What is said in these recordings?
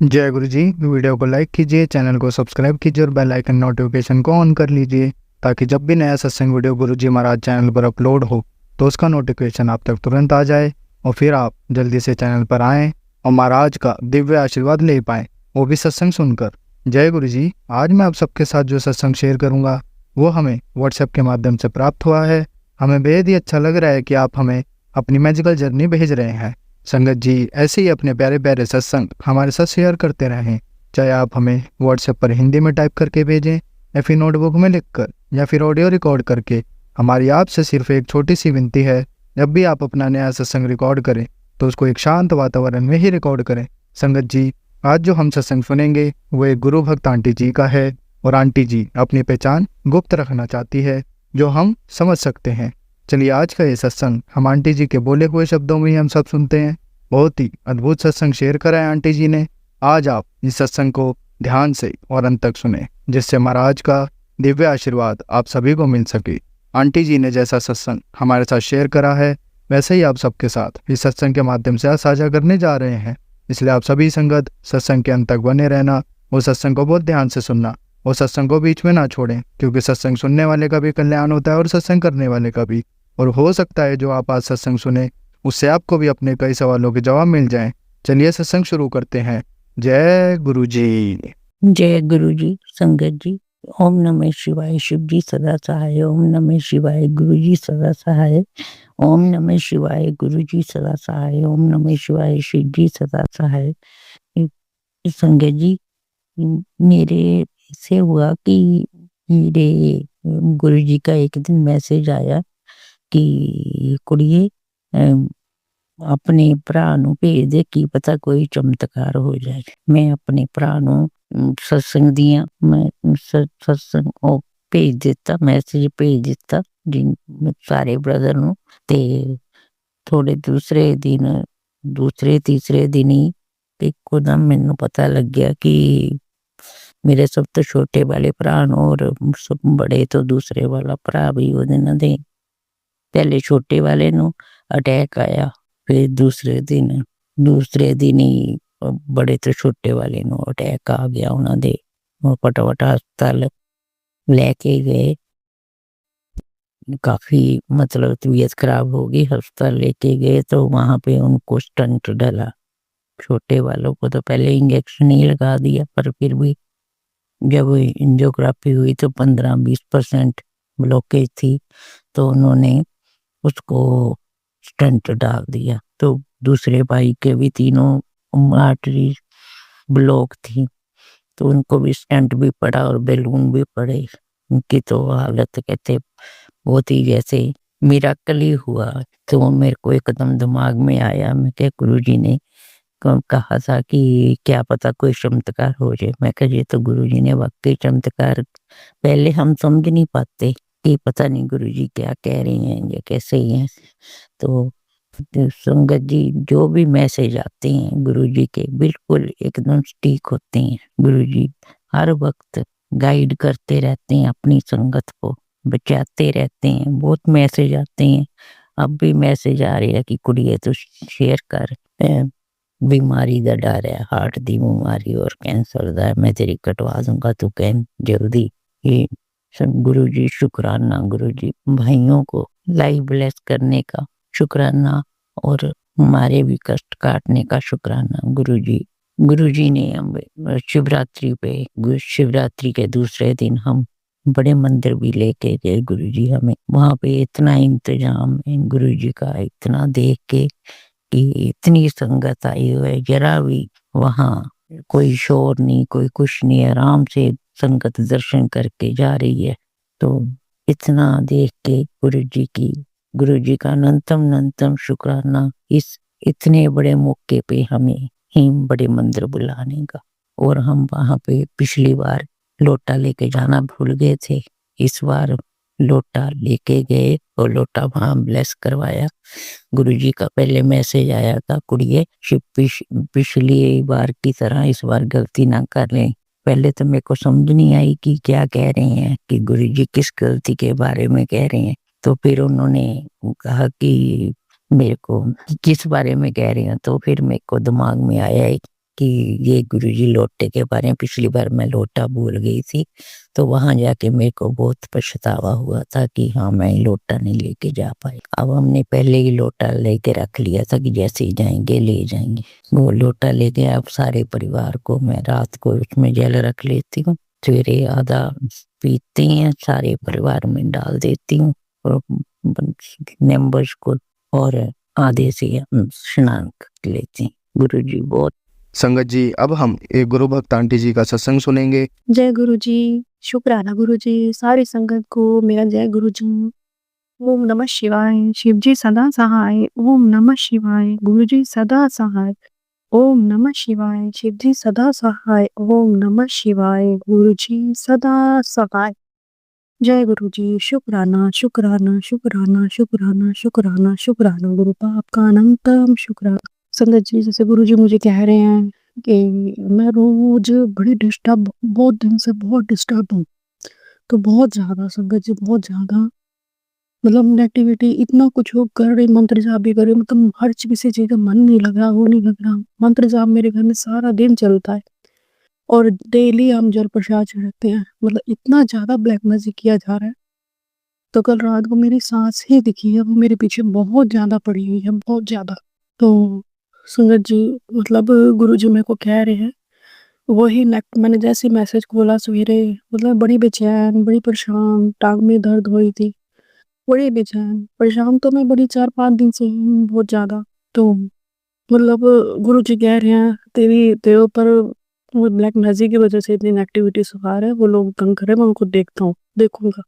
जय गुरु जी। वीडियो को लाइक कीजिए, चैनल को सब्सक्राइब कीजिए और बेल आइकन नोटिफिकेशन को ऑन कर लीजिए ताकि जब भी नया सत्संग वीडियो गुरु जी महाराज चैनल पर अपलोड हो तो उसका नोटिफिकेशन आप तक तुरंत आ जाए और फिर आप जल्दी से चैनल पर आएँ और महाराज का दिव्य आशीर्वाद ले पाएँ, वो भी सत्संग सुनकर। जय गुरु जी। आज मैं आप सबके साथ जो सत्संग शेयर करूँगा वो हमें व्हाट्सएप के माध्यम से प्राप्त हुआ है। हमें बेहद ही अच्छा लग रहा है कि आप हमें अपनी मैजिकल जर्नी भेज रहे हैं। संगत जी ऐसे ही अपने प्यारे प्यारे सत्संग हमारे साथ शेयर करते रहें, चाहे आप हमें व्हाट्सएप पर हिंदी में टाइप करके भेजें या फिर नोटबुक में लिखकर या फिर ऑडियो रिकॉर्ड करके। हमारी आपसे सिर्फ एक छोटी सी विनती है, जब भी आप अपना नया सत्संग रिकॉर्ड करें तो उसको एक शांत वातावरण में ही रिकॉर्ड करें। संगत जी आज जो हम सत्संग सुनेंगे वो एक गुरु भक्त आंटी जी का है और आंटी जी अपनी पहचान गुप्त रखना चाहती है जो हम समझ सकते हैं। चलिए आज का ये सत्संग हम आंटी जी के बोले हुए शब्दों में ही हम सब सुनते हैं। बहुत ही अद्भुत सत्संग शेयर करा है आंटी जी ने। आज आप इस सत्संग को ध्यान से और अंत तक सुने जिससे महाराज का दिव्य आशीर्वाद आप सभी को मिल सके। आंटी जी ने जैसा सत्संग हमारे साथ शेयर करा है वैसे ही आप सबके साथ इस सत्संग के माध्यम से साझा करने जा रहे हैं। इसलिए आप सभी संगत सत्संग के अंत तक बने रहना, वो सत्संग को बहुत ध्यान से सुनना, वो सत्संग को बीच में ना छोड़ें, क्योंकि सत्संग सुनने वाले का भी कल्याण होता है और सत्संग करने वाले का भी। और हो सकता है जो आप आज सत्संग सुने उससे आपको भी अपने कई सवालों के जवाब मिल जाएं। चलिए सत्संग शुरू करते हैं। जय गुरु जी। जय गुरु जी। संगत जी, ओम नमः शिवाय। शिव जी सदा सहाय। ओम नमः शिवाय। गुरु जी सदा सहाय। ओम नमः शिवाय। गुरु जी सदा सहाय। ओम नमः शिवाय। शिव जी सदा सहाय। संगत जी, मेरे से हुआ कि मेरे गुरु जी का एक दिन मैसेज आया कि कुड़िए अपने भरा नूं भेज दे, की पता कोई चमत्कार हो जाए। मैं अपने भरा नूं सत्संग दियां मैं सत्संग ओ भेज दिता, मैसेज भेज दिता जिन सारे ब्रदर नूं। ते थोड़े दूसरे तीसरे दिन ही एकदम मैनू पता लग गया कि मेरे सब तो छोटे वाले भरा नूं और सब बड़े तो दूसरे वाला भरा भी ओहदे नाल दे पहले छोटे वाले नूं अटैक आया, फिर दूसरे दिन ही बड़े तो छोटे वाले नूं अटैक आ गया उन्हां दे। फटाफट हस्पताल लेके गए, काफी मतलब तबीयत खराब हो गई। हस्पताल लेके गए तो वहां पे उनको स्टंट डाला। छोटे वालों को तो पहले इंजेक्शन ही लगा दिया, पर फिर भी जब एंजियोग्राफी हुई तो 15-20% ब्लॉकेज थी, तो उन्होंने उसको स्टंट डाल दिया। तो दूसरे भाई के भी तीनों आर्टरी ब्लॉक थी, तो उनको भी स्टंट भी पड़ा और बैलून भी पड़े। उनकी तो हालत कहते बहुत ही जैसे मिराकल ही हुआ। तो मेरे को एकदम दिमाग में आया, मैं क्या गुरुजी ने कहा था कि क्या पता कोई चमत्कार हो जाए। मैं कहा ये तो गुरुजी ने वाकई चमत्कार, पहले हम समझ नहीं पाते कि पता नहीं गुरुजी क्या कह रहे हैं या कैसे ही हैं। तो संगत जी जो भी मैसेज आते हैं गुरुजी के बिल्कुल एकदम ठीक होते हैं। गुरुजी हर वक्त गाइड करते रहते हैं, अपनी संगत को बचाते रहते हैं। बहुत मैसेज आते हैं, अब भी मैसेज आ रहे हैं कि कुड़िए तो शेयर कर, बीमारी का डर है, हार्ट की बीमारी और कैंसर का, मैं तेरी कटवा दूंगा तू कह जल्दी। ये गुरु जी शुक्राना, गुरु जी भाइयों को लाइव ब्लेस करने का शुक्राना और हमारे भी कष्ट काटने का शुक्राना। गुरु जी ने हम शिवरात्रि पे, शिवरात्रि के दूसरे दिन हम बड़े मंदिर भी लेके गए। गुरु जी हमें वहां पे इतना इंतजाम है गुरु जी का, इतना देख के कि इतनी संगत आई हुई है, जरा भी वहाँ कोई शोर नहीं, कोई कुछ नहीं, आराम से संगत दर्शन करके जा रही है। तो इतना देख के गुरु जी का अनंतम शुक्राना इस इतने बड़े मौके पे हमें हिम बड़े मंदिर बुलाने का। और हम वहां पे पिछली बार लोटा लेके जाना भूल गए थे, इस बार लोटा लेके गए और लोटा वहां ब्लेस करवाया। गुरुजी का पहले मैसेज आया था, कुड़िए पिछली बार की तरह इस बार गलती ना कर लें। पहले तो मेरे को समझ नहीं आई कि क्या कह रहे हैं, कि गुरुजी किस गलती के बारे में कह रहे हैं। तो फिर उन्होंने कहा कि मेरे को किस बारे में कह रहे हैं, तो फिर मेरे को दिमाग में आया कि ये गुरुजी लोटे के बारे में, पिछली बार मैं लोटा भूल गई थी, तो वहाँ जाके मेरे को बहुत पछतावा हुआ था कि हाँ मैं लोटा नहीं लेके जा पाई। अब हमने पहले ही लोटा लेके रख लिया था कि जैसे ही जाएंगे ले जाएंगे। वो लोटा लेके अब सारे परिवार को मैं रात को उसमें जल रख लेती हूँ, सवेरे आधा पीते हैं, सारे परिवार में डाल देती हूँ और मेंबर्स को, और आधे से हम स्नान कर लेते हैं। गुरुजी बहुत। संगत जी, अब हम एक गुरु भक्त आंटी जी का सत्संग सुनेंगे। जय गुरु जी, शुक्राना गुरु जी, सारी संगत को मेरा जय गुरु जी। ओम नमः शिवाय, शिव जी सदा सहाय। ओम नमः शिवाय, गुरु जी सदा सहाय। ओम नमः शिवाय, शिव जी सदा सहाय। ओम नमः शिवाय, गुरु जी सदा सहाय। जय गुरु जी, शुक्राना शुक्राना शुक्राना शुक्राना शुक्राना शुक्राना, गुरु पाप का अनंतम शुक्राना। संगत जी, जैसे गुरु जी मुझे कह रहे हैं कि मैं रोज बड़ी डिस्टर्ब, बहुत दिन से बहुत डिस्टर्ब हूँ। तो बहुत ज़्यादा संगत जी, बहुत ज़्यादा मतलब नेगेटिविटी, इतना कुछ हो कर रही, मंत्र जाप भी कर रही, मतलब हर किसी चीज़ का मन नहीं लग रहा, वो नहीं लग रहा। मंत्र जाप मेरे घर में सारा दिन चलता है और डेली हम जल प्रसाद चढ़ाते हैं। मतलब इतना ज़्यादा ब्लैक मैजिक किया जा रहा है। तो कल रात को मेरी सांस ही दिखी है, वो मेरे पीछे बहुत ज़्यादा पड़ी हुई है, बहुत ज़्यादा। तो संगत जी, मतलब गुरु जी मेरे को कह रहे हैं, वही मैंने जैसे ही मैसेज खोला सवेरे, मतलब बड़ी बेचैन, बड़ी परेशान, टांग में दर्द हो रही थी, बड़ी बेचैन परेशान। तो मैं बड़ी 4-5 दिन से हूँ, बहुत ज़्यादा। तो मतलब गुरु जी कह रहे हैं, तेरे ऊपर वो ब्लैक मैजिक की वजह से इतनी नेगेटिविटी सवार है, वो लोग तंग करे, मैं उनको देखूंगा।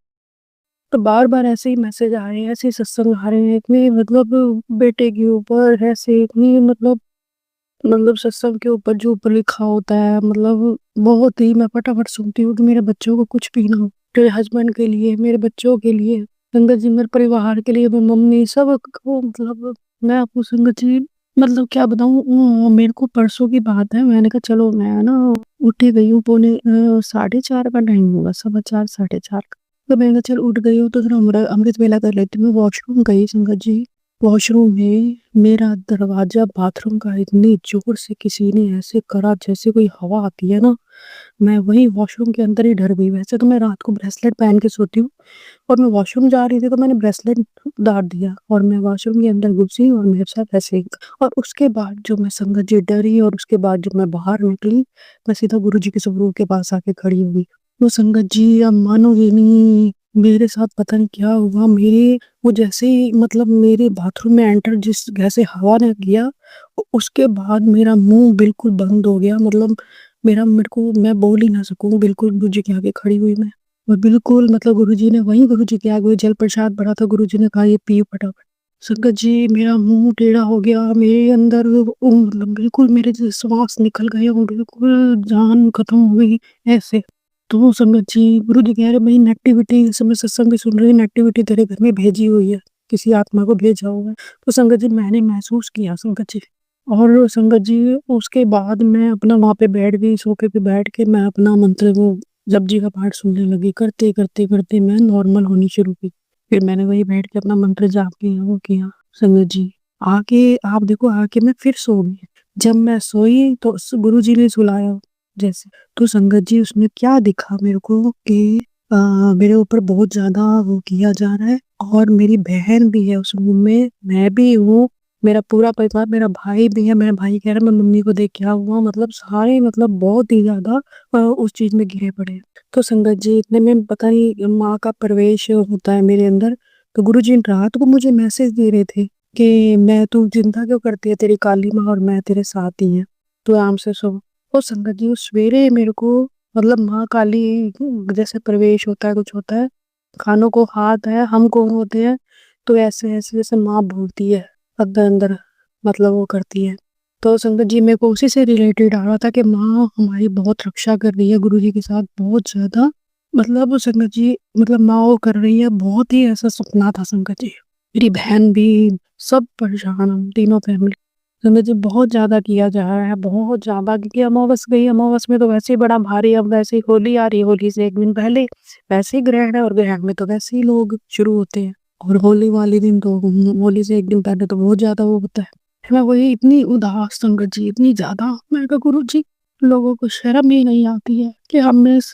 तो बार बार ऐसे ही मैसेज आ रहे हैं, ऐसे ही सत्संग आ रहे हैं, इतने मतलब बेटे के ऊपर ऐसे, इतनी मतलब सत्संग के ऊपर जो ऊपर लिखा होता है, मतलब बहुत ही मैं फटाफट सुनती हूँ कि मेरे बच्चों को कुछ भी ना हो, मेरे हस्बैंड के लिए, मेरे बच्चों के लिए, संगत जी मेरे परिवार के लिए, मेरी मम्मी सब को, मतलब मैं आपको संगत जी मतलब क्या बताऊँ। मेरे को परसों की बात है, मैंने कहा चलो मैं ना उठ ही गई हूँ, 3:30 का टाइम होगा, 4:15 4:30 का। तो मैंने कहा चल उठ गई हूँ तो थोड़ा अमृत वेला कर लेती हूँ। मैं वॉशरूम गई संगत जी, वॉशरूम में मेरा दरवाजा बाथरूम का इतनी जोर से किसी ने ऐसे करा जैसे कोई हवा आती है ना, मैं वहीं वॉशरूम के अंदर ही डर गई। वैसे तो मैं रात को ब्रेसलेट पहन के सोती हूँ, और मैं वॉशरूम जा रही थी तो मैंने ब्रेसलेट उतार दिया और मैं वॉशरूम के अंदर घुसी और मेरे साथ ऐसे ही। और उसके बाद जो मैं संगत जी डरी, और उसके बाद जब मैं बाहर निकली, मैं सीधा गुरु जी के स्वरूप के पास आके खड़ी हुई। वो संगत जी आप मानोगे नहीं, मेरे साथ पता नहीं क्या हुआ। मेरे वो जैसे ही मतलब मेरे बाथरूम में एंटर जिस जैसे हवा ने किया, उसके बाद मेरा मुंह बिल्कुल बंद हो गया। मतलब मेरे को मैं बोल ही ना सकूं, बिल्कुल गुरु जी के आगे खड़ी हुई मैं। और बिल्कुल मतलब गुरुजी ने वहीं गुरु जी के आगे वही जल प्रसाद बढ़ा था, गुरु जी ने कहा ये पियो फटाफट। संगत जी मेरा मुंह टेढ़ा हो गया, मेरे अंदर मतलब बिल्कुल मेरे श्वास निकल गए और बिल्कुल जान खत्म हो गई ऐसे। तो संगत जी गुरु जी कह रहे भाई नेगेटिविटी, इस समय सत्संग भी सुन रही, नेगेटिविटी तेरे घर में भेजी हुई है, किसी आत्मा को भेजा हुआ है। तो संगत जी मैंने महसूस किया संगत जी। और संगत जी उसके बाद मैं अपना वहाँ पे बैठ गई, सोफे पे बैठ के मैं अपना मंत्र वो जपजी का पाठ सुनने लगी। करते करते करते मैं नॉर्मल होनी शुरू की। फिर मैंने वही बैठ के अपना मंत्र जाप किया, वो किया। संगत जी आके आप देखो, आके मैं फिर सो गई। जब मैं सोई तो गुरु जी ने सुलाया जैसे। तो संगत जी उसमें क्या दिखा मेरे को कि मेरे ऊपर बहुत ज्यादा वो किया जा रहा है, और मेरी बहन भी है उस रूम में, मैं भी हूँ, मेरा पूरा परिवार, मेरा भाई भी है। मेरा भाई कह रहा है मैं मम्मी को देख क्या हुआ, मतलब सारे मतलब बहुत ही ज्यादा उस चीज में घिरे पड़े हैं। तो संगत जी इतने में पता नहीं माँ का प्रवेश होता है मेरे अंदर। तो गुरु जी रात को मुझे मैसेज दे रहे थे कि मैं, तू चिंता क्यों करती है, तेरी काली माँ और मैं तेरे साथ ही हैं, तू आराम से सो। और संगत जी उस सवेरे मेरे को मतलब माँ काली जैसे प्रवेश होता है, कुछ होता है, खानों को हाथ है, हम कौन होते हैं, तो ऐसे ऐसे जैसे माँ बोलती है अंदर अंदर, मतलब वो करती है। तो संगत जी मेरे को उसी से रिलेटेड आ रहा था कि माँ हमारी बहुत रक्षा कर रही है गुरु जी के साथ, बहुत ज्यादा। मतलब संगत जी मतलब माँ वो कर रही है, बहुत ही ऐसा सपना था संगत जी। मेरी बहन भी, सब परेशान, हम तीनों फैमिली। संगत जी बहुत ज्यादा किया जा रहा है, बहुत ज्यादा, क्योंकि अमावस गई, अमावस में तो वैसे ही बड़ा भारी, अब वैसे ही होली आ रही है, होली से एक दिन पहले वैसे ही ग्रहण है, और ग्रहण में तो वैसे ही लोग शुरू होते हैं, और होली वाले दिन तो, होली से एक दिन पहले तो बहुत ज्यादा वो होता है। मैं वही इतनी उदास संगत जी, इतनी ज़्यादा। मैंने कहा गुरु जी, लोगों को शर्म ही नहीं आती है कि हमने इस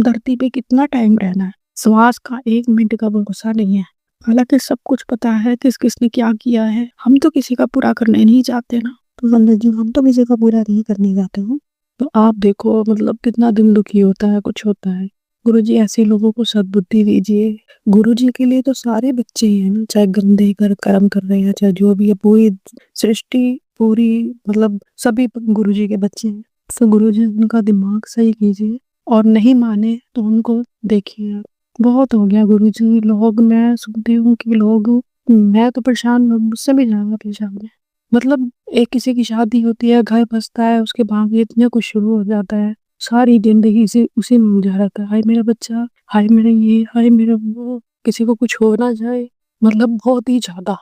धरती पे कितना टाइम रहना है। श्वास का 1 मिनट का भरोसा नहीं है। हालाँकि सब कुछ पता है किस-किसने क्या किया है। हम तो किसी का बुरा करने नहीं चाहते ना। तो संगत जी, हम तो किसी का बुरा नहीं करने जाते हैं। तो आप देखो मतलब कितना दिल दुखी होता है, कुछ होता है। गुरुजी ऐसे लोगों को सद्बुद्धि दीजिए। गुरुजी के लिए तो सारे बच्चे ही हैं ना, चाहे गंदे कर्म कर रहे हैं, चाहे जो भी है, पूरी सृष्टि, पूरी मतलब सभी गुरुजी के बच्चे हैं। तो गुरुजी उनका दिमाग सही कीजिए और नहीं माने तो उनको देखिए आप। बहुत हो गया गुरुजी, लोग मैं सुनती हूँ कि लोग, मैं तो परेशान हूँ, मुझसे भी ज़्यादा परेशान है। मतलब एक किसी की शादी होती है, घर बसता है, उसके बाद इतना कुछ शुरू हो जाता है। सारी ज़िंदगी उसी में उलझा रहता है। हाय मेरा बच्चा, हाय मेरा ये, हाय मेरा वो, किसी को कुछ हो ना जाए, मतलब बहुत ही ज़्यादा।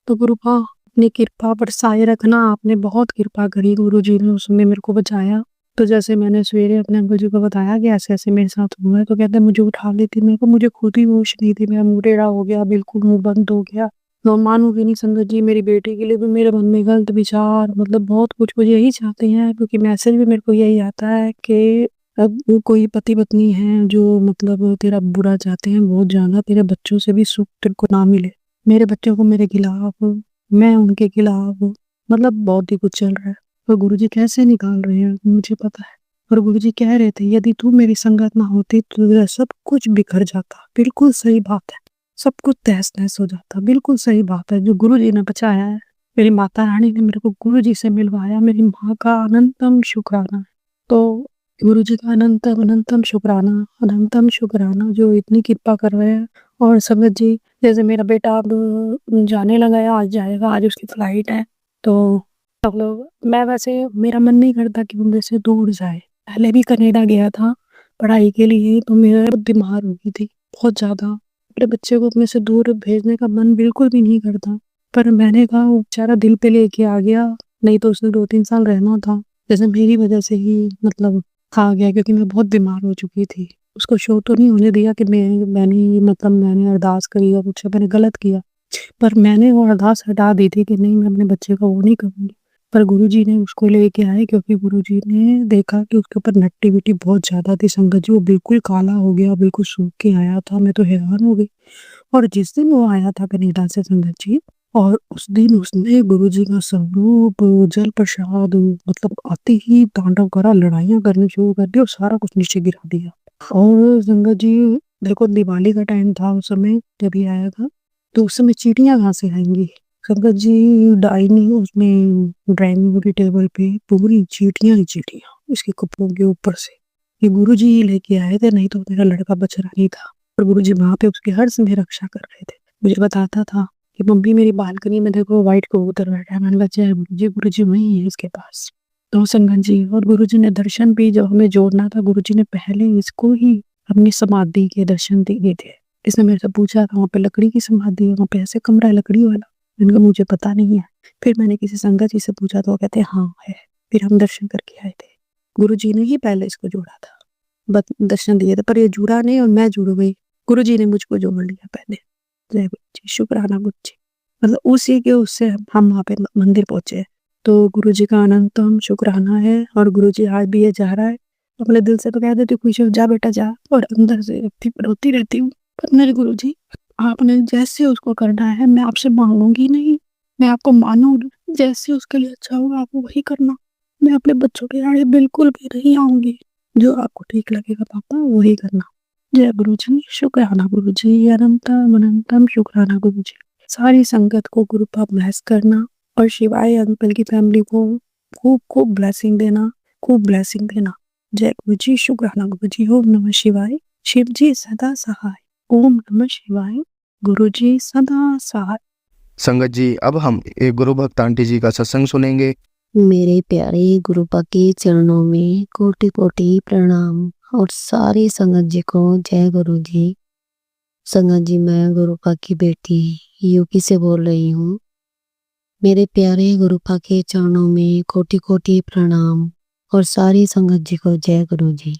तो गुरुपा अपनी कृपा बरसाए रखना। आपने बहुत कृपा करी, गुरुजी ने उसमें मेरे को बचाया। तो जैसे मैंने सवेरे अपने अंकल जी को बताया कि ऐसे-ऐसे मेरे साथ हुआ है, तो कहते हैं मुझे उठा लेती। मेरे को मुझे खुद ही होश नहीं थी, मेरा मुँह टेढ़ा हो गया, बिल्कुल मुँह बंद हो गया। तो मानोगे नहीं संगत जी, मेरी बेटी के लिए भी मेरे मन में गलत विचार, मतलब बहुत कुछ वो यही चाहते हैं, क्योंकि मैसेज भी मेरे को यही आता है कि अब वो कोई पति-पत्नी हैं जो मतलब तेरा बुरा चाहते हैं बहुत ज़्यादा, तेरे बच्चों से भी सुख तेरे को ना मिले। मेरे बच्चों को मेरे खिलाफ, मैं उनके खिलाफ, मतलब बहुत ही कुछ चल रहा है। और गुरुजी कैसे निकाल रहे हैं मुझे पता है। और गुरुजी कह रहे थे यदि तू मेरी संगत ना होती तो तेरा सब कुछ बिखर जाता। बिल्कुल सही बात है। सब कुछ तहस-नहस हो जाता। बिल्कुल सही बात है, जो गुरुजी ने बचाया है। मेरी माता रानी ने मेरे को गुरुजी से मिलवाया, मेरी माँ का अनंतम शुक्राना है। तो गुरुजी का अनंतम, अनंतम शुक्राना, अनंतम शुक्राना जो इतनी कृपा कर रहे हैं। और संगत जी, जैसे मेरा बेटा अब जाने लगा है, आज जाएगा, आज उसकी फ्लाइट है। तो सब लोग, मैं वैसे मेरा मन नहीं करता कि वो मेरे से दूर जाए। पहले भी कनाडा गया था पढ़ाई के लिए, तो मेरा बहुत बीमार हो गई थी, बहुत ज़्यादा। अपने बच्चे को अपने से दूर भेजने का मन बिल्कुल भी नहीं करता। पर मैंने कहा वो बेचारा दिल पे लेके आ गया, नहीं तो उसने 2-3 साल रहना था। जैसे मेरी वजह से ही मतलब आ गया, क्योंकि मैं बहुत बीमार हो चुकी थी। उसको शो तो नहीं होने दिया कि मैंने अरदास करी और कुछ मैंने गलत किया। पर मैंने वो अरदास हटा दी थी कि नहीं, मैं अपने बच्चे का वो नहीं करूँगी। पर गुरुजी ने उसको लेके आए, क्योंकि गुरुजी ने देखा कि उसके ऊपर नेगेटिविटी बहुत ज़्यादा थी संगत जी। वो बिल्कुल काला हो गया, बिल्कुल सूख के आया था। मैं तो हैरान हो गई। और जिस दिन वो आया था कनाडा से संगत जी, और उस दिन उसने गुरुजी का स्वरूप, जल प्रसाद, मतलब आते ही तांडव करा, लड़ाइयाँ करनी शुरू कर दी और सारा कुछ नीचे गिरा दिया। और संगत जी देखो, दिवाली का टाइम था उस समय जब ये आया था, तो उस समय चींटियाँ कहाँ से आएँगी? संगत जी डाइनिंग उसमें ड्राइंग की टेबल पे पूरी चींटियाँ ही चींटियाँ इसके कपड़ों के ऊपर से। ये गुरुजी ही लेके आए थे, नहीं तो मेरा लड़का बच रहा नहीं था। और गुरुजी वहाँ पे उसकी हर समय रक्षा कर रहे थे। मुझे बताता था कि मम्मी मेरी बालकनी में देखो व्हाइट कबूतर बैठा है। मैंने कहा जय गुरुजी, गुरुजी वहीं है इसके पास। तो संगत जी, और गुरुजी ने दर्शन भी जब हमें जोड़ना था, गुरुजी ने पहले इसको ही अपनी समाधि के दर्शन दिए थे। इसने मेरे से पूछा था वहाँ पे लकड़ी की समाधि है, वहाँ पे ऐसे कमरा है लकड़ी वाला? मैंने कहा मुझे पता नहीं है। फिर मैंने किसी संगत जी से पूछा तो वो कहते हाँ है। फिर हम दर्शन करके आए थे। गुरुजी ने ही पहले इसको जोड़ा था, दर्शन दिए थे, पर ये जुड़ा नहीं और मैं जुड़ गई। गुरुजी ने मुझको जोड़ लिया पहले। जय गुरु जी, शुक्राना गुरु जी। मतलब उसी के उससे हम वहाँ पे मंदिर पहुंचे। तो गुरुजी का अनंतम शुक्राना है। और गुरुजी आज भी ये जा रहा है, अपने दिल से तो कह देती हूँ खुश हो जा बेटा जा, और अंदर से रोती रहती हूँ। पर मेरे गुरुजी, आपने जैसे उसको करना है, मैं आपसे मांगूंगी नहीं, मैं आपको मानू, जैसे उसके लिए अच्छा होगा आप वही करना। मैं अपने बच्चों के आड़े बिल्कुल भी नहीं आऊंगी। जो आपको ठीक लगेगा पापा वही करना। जय गुरुजी, शुक्राना गुरुजी, अनंतम अनंतम शुक्राना गुरुजी। सारी संगत को गुरु का ब्लेस करना, और शिवाय अंकल की फैमिली को खूब खूब ब्लेसिंग देना, खूब ब्लेसिंग देना। जय गुरुजी, शुक्राना गुरुजी। ओम नमः शिवाय। शिव जी सदा सहाय। ओम नमः शिवाय। गुरुजी सदा सहाय। संगत जी, अब हम एक गुरु भक्त आंटी जी का सत्संग सुनेंगे। मेरे प्यारे गुरुपा के चरणों में कोटि कोटि प्रणाम, और सारी संगत जी को जय गुरु जी। संगत जी, मैं गुरुपा की बेटी यूपी से बोल रही हूँ। मेरे प्यारे गुरुपा के चरणों में कोटि कोटि प्रणाम, और सारी संगत जी को जय गुरु जी।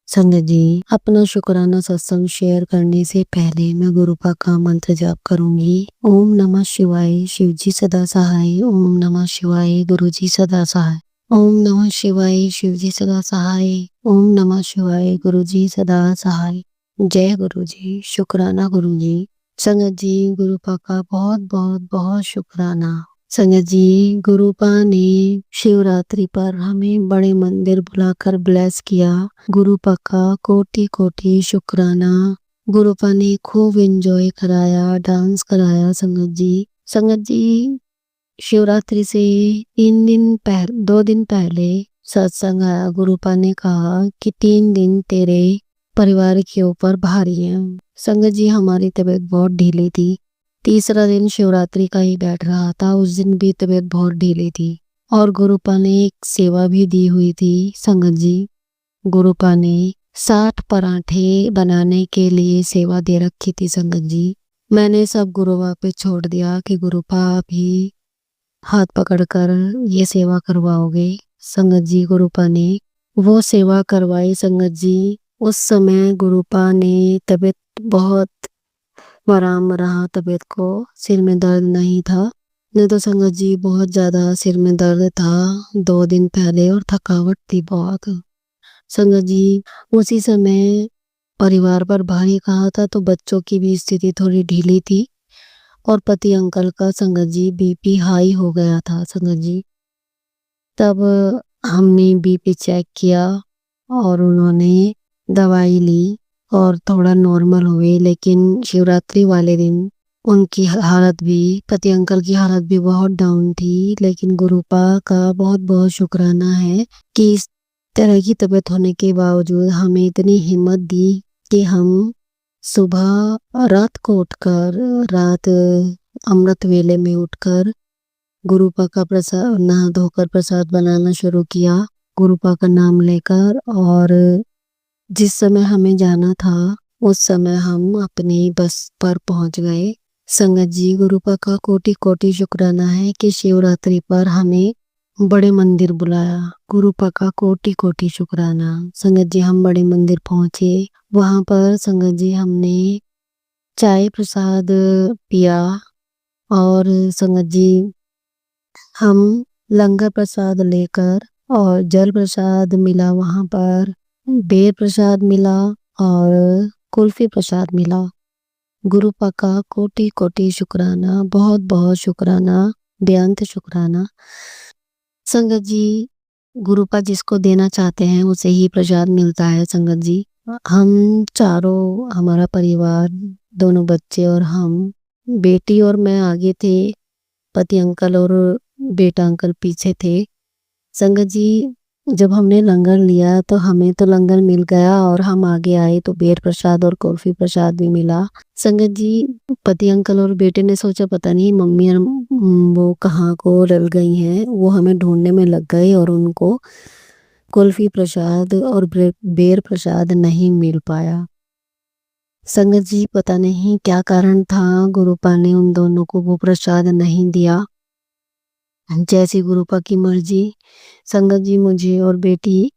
संगत जी, अपना शुक्राना सत्संग शेयर करने से पहले मैं गुरुपा का मंत्र जाप करूंगी। ओम नमः शिवाय, शिव जी सदा सहाय। ओम नमः शिवाय, गुरु जी सदा सहाय। ओम नमः शिवाय, शिव जी सदा सहाय। ओम नमः शिवाय, गुरु जी सदा सहाय। जय गुरु जी, शुक्राना गुरु जी। संगत जी, गुरुपा का बहुत बहुत बहुत शुक्राना। संगत जी, गुरुपा ने शिवरात्रि पर हमें बड़े मंदिर बुलाकर ब्लेस किया। गुरुपा का कोटि कोटि शुक्राना। गुरुपा ने खूब एंजॉय कराया, डांस कराया। संगत जी, शिवरात्रि से 2 दिन पहले सत्संग आया। गुरुपा ने कहा कि 3 दिन तेरे परिवार के ऊपर भारी है। संगत जी, हमारी तबीयत बहुत ढीली थी। तीसरा दिन शिवरात्रि का ही बैठ रहा था, उस दिन भी तबीयत बहुत ढीली थी। और गुरुपा ने एक सेवा भी दी हुई थी। संगत जी, गुरुपा ने 60 पराठे बनाने के लिए सेवा दे रखी थी। संगत जी, मैंने सब गुरुपा पे छोड़ दिया कि गुरुपा भी हाथ पकड़कर ये सेवा करवाओगे। संगत जी, गुरुपा ने वो सेवा करवाई। संगत जी, उस समय गुरुपा ने तबीयत बहुत आराम रहा तबीयत को, सिर में दर्द नहीं था। नहीं तो संगत जी, बहुत ज्यादा सिर में दर्द था 2 दिन पहले और थकावट थी बहुत। संगत जी, उसी समय परिवार पर भारी कहा था तो बच्चों की भी स्थिति थोड़ी ढीली थी और पति अंकल का संगत जी बीपी हाई हो गया था। संगत जी, तब हमने बीपी चेक किया और उन्होंने दवाई ली और थोड़ा नॉर्मल हुए। लेकिन शिवरात्रि वाले दिन उनकी हालत भी, पति अंकल की हालत भी बहुत डाउन थी। लेकिन गुरुपा का बहुत बहुत शुक्राना है कि इस तरह की तबीयत होने के बावजूद हमें इतनी हिम्मत दी कि हम सुबह रात अमृत वेले में उठकर गुरुपा का प्रसाद, नहा धोकर प्रसाद बनाना शुरू किया गुरुपा का नाम लेकर। और जिस समय हमें जाना था उस समय हम अपनी बस पर पहुंच गए। संगत जी, गुरुपा का कोटि कोटि शुक्राना है कि शिवरात्रि पर हमें बड़े मंदिर बुलाया। गुरुपा का कोटि कोटि शुक्राना। संगत जी, हम बड़े मंदिर पहुंचे। वहां पर संगत जी हमने चाय प्रसाद पिया और संगत जी हम लंगर प्रसाद लेकर, और जल प्रसाद मिला वहां पर, बेर प्रसाद मिला और कुल्फी प्रसाद मिला। गुरुपा का कोटि कोटि शुक्राना, बहुत बहुत शुक्राना, बेअंत शुक्राना। संगत जी, गुरुपा जिसको देना चाहते हैं उसे ही प्रसाद मिलता है। संगत जी, हम चारों, हमारा परिवार, दोनों बच्चे और हम, बेटी और मैं आगे थे, पति अंकल और बेटा अंकल पीछे थे। संगत जी, जब हमने लंगर लिया तो हमें तो लंगर मिल गया और हम आगे आए तो बेर प्रसाद और कुल्फी प्रसाद भी मिला। संगत जी, पति अंकल और बेटे ने सोचा पता नहीं मम्मी वो कहाँ को रल गई हैं, वो हमें ढूंढने में लग गए और उनको कुल्फी प्रसाद और बेर प्रसाद नहीं मिल पाया। संगत जी, पता नहीं क्या कारण था, गुरुपा ने उन दोनों को वो प्रसाद नहीं दिया। जैसी गुरुपा की मर्जी। संगत जी, मुझे और बेटी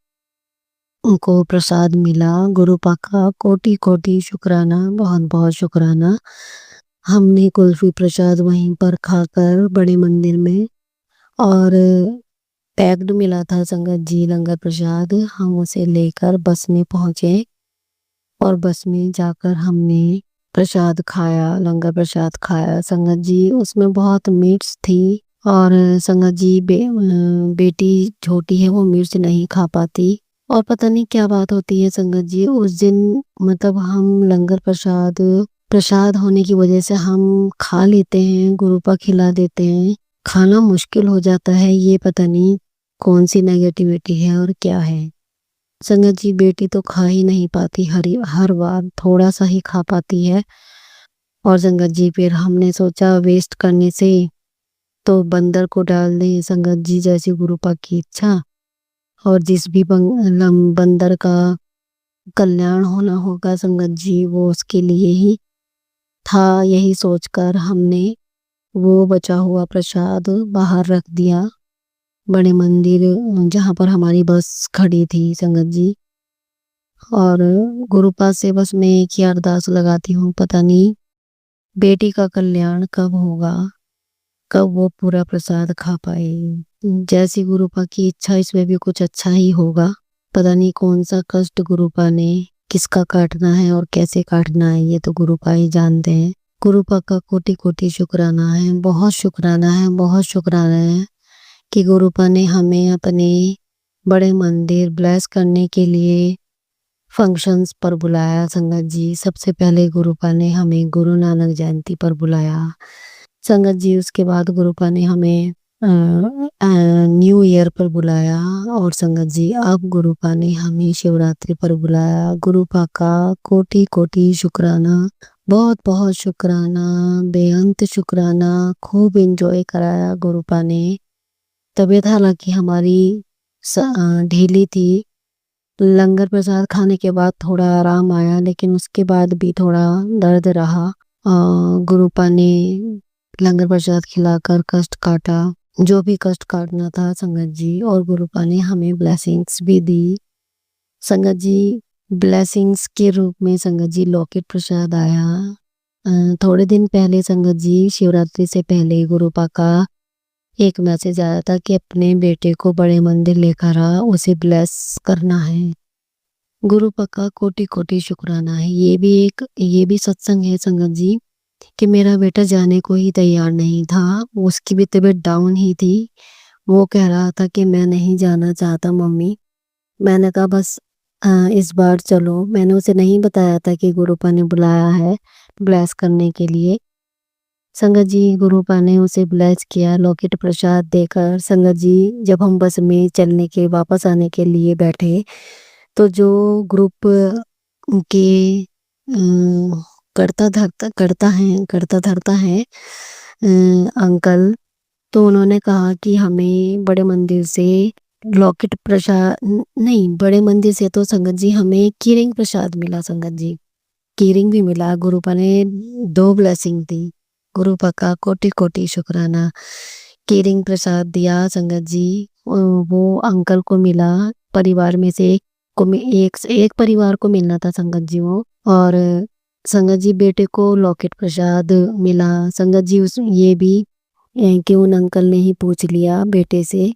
को प्रसाद मिला। गुरुपा का कोटि कोटि शुक्राना, बहुत बहुत शुक्राना। हमने कुल्फी प्रसाद वहीं पर खाकर बड़े मंदिर में, और पैक्ड मिला था संगत जी लंगर प्रसाद, हम उसे लेकर बस में पहुंचे और बस में जाकर हमने प्रसाद खाया, लंगर प्रसाद खाया। संगत जी, उसमें बहुत मिर्च थी और संगत जी बेटी छोटी है, वो मिर्च नहीं खा पाती और पता नहीं क्या बात होती है। संगत जी, उस दिन मतलब हम लंगर प्रसाद होने की वजह से हम खा लेते हैं, गुरुपा खिला देते हैं, खाना मुश्किल हो जाता है। ये पता नहीं कौन सी नेगेटिविटी है और क्या है। संगत जी, बेटी तो खा ही नहीं पाती, हर बार थोड़ा सा ही खा पाती है। और संगत जी, फिर हमने सोचा वेस्ट करने से तो बंदर को डाल दें। संगत जी, जैसी गुरुपा की इच्छा, और जिस भी बंदर का कल्याण होना होगा संगत जी, वो उसके लिए ही था। यही सोचकर हमने वो बचा हुआ प्रसाद बाहर रख दिया, बड़े मंदिर जहाँ पर हमारी बस खड़ी थी। संगत जी, और गुरुपा से बस मैं एक ही अरदास लगाती हूँ, पता नहीं बेटी का कल्याण कब होगा, कब वो पूरा प्रसाद खा पाए। जैसी गुरुपा की इच्छा इसमें भी कुछ अच्छा ही होगा। पता नहीं कौन सा कष्ट गुरुपा ने किसका काटना है और कैसे काटना है, ये तो गुरुपा ही जानते हैं। गुरुपा का कोटि कोटि शुक्राना है, बहुत शुक्राना है, बहुत शुक्राना है कि गुरुपा ने हमें अपने बड़े मंदिर ब्लेस करने के लिए फंक्शंस पर बुलाया। संगत जी, सबसे पहले गुरुपा ने हमें गुरु नानक जयंती पर बुलाया। संगत जी, उसके बाद गुरुपा ने हमें न्यू ईयर पर बुलाया। और संगत जी, अब गुरुपा ने हमें शिवरात्रि पर बुलाया। गुरुपा का कोटि कोटि शुक्राना, बहुत बहुत शुक्राना, बेअंत शुक्राना। खूब एंजॉय कराया गुरुपा ने। तबीयत हालांकि हमारी ढीली थी। लंगर प्रसाद खाने के बाद थोड़ा आराम आया, लेकिन उसके बाद भी थोड़ा दर्द रहा। गुरुपा ने लंगर प्रसाद खिलाकर कष्ट काटा, जो भी कष्ट काटना था संगत जी। और गुरुपा ने हमें ब्लेसिंग्स भी दी। संगत जी, ब्लेसिंग्स के रूप में संगत जी लॉकेट प्रसाद आया। थोड़े दिन पहले संगत जी, शिवरात्रि से पहले गुरुपा का एक मैसेज आया था कि अपने बेटे को बड़े मंदिर लेकर आ, उसे ब्लेस करना है। गुरुपा का कोटि कोटि शुक्राना है। ये भी सत्संग है संगत जी कि मेरा बेटा जाने को ही तैयार नहीं था। उसकी भी तबीयत डाउन ही थी। वो कह रहा था कि मैं नहीं जाना चाहता मम्मी। मैंने कहा बस इस बार चलो। मैंने उसे नहीं बताया था कि गुरुपा ने बुलाया है ब्लेस करने के लिए। संगत जी, गुरुपा ने उसे ब्लेस किया लॉकेट प्रसाद देकर। संगत जी, जब हम बस में चलने के वापस आने के लिए बैठे, तो जो ग्रुप के करता धरता है अंकल, तो उन्होंने कहा कि हमें बड़े मंदिर से लॉकेट प्रसाद नहीं, बड़े मंदिर से तो संगत जी हमें कीरिंग प्रसाद मिला। संगत जी, कीरिंग भी मिला। गुरुपा ने 2 ब्लेसिंग दी। गुरुपा का कोटि कोटि शुक्राना। कीरिंग प्रसाद दिया संगत जी। वो अंकल को मिला। परिवार में से एक परिवार को मिलना था संगत जी वो। और संगत जी, बेटे को लॉकेट प्रसाद मिला। संगत जी, ये भी कि उन अंकल ने ही पूछ लिया बेटे से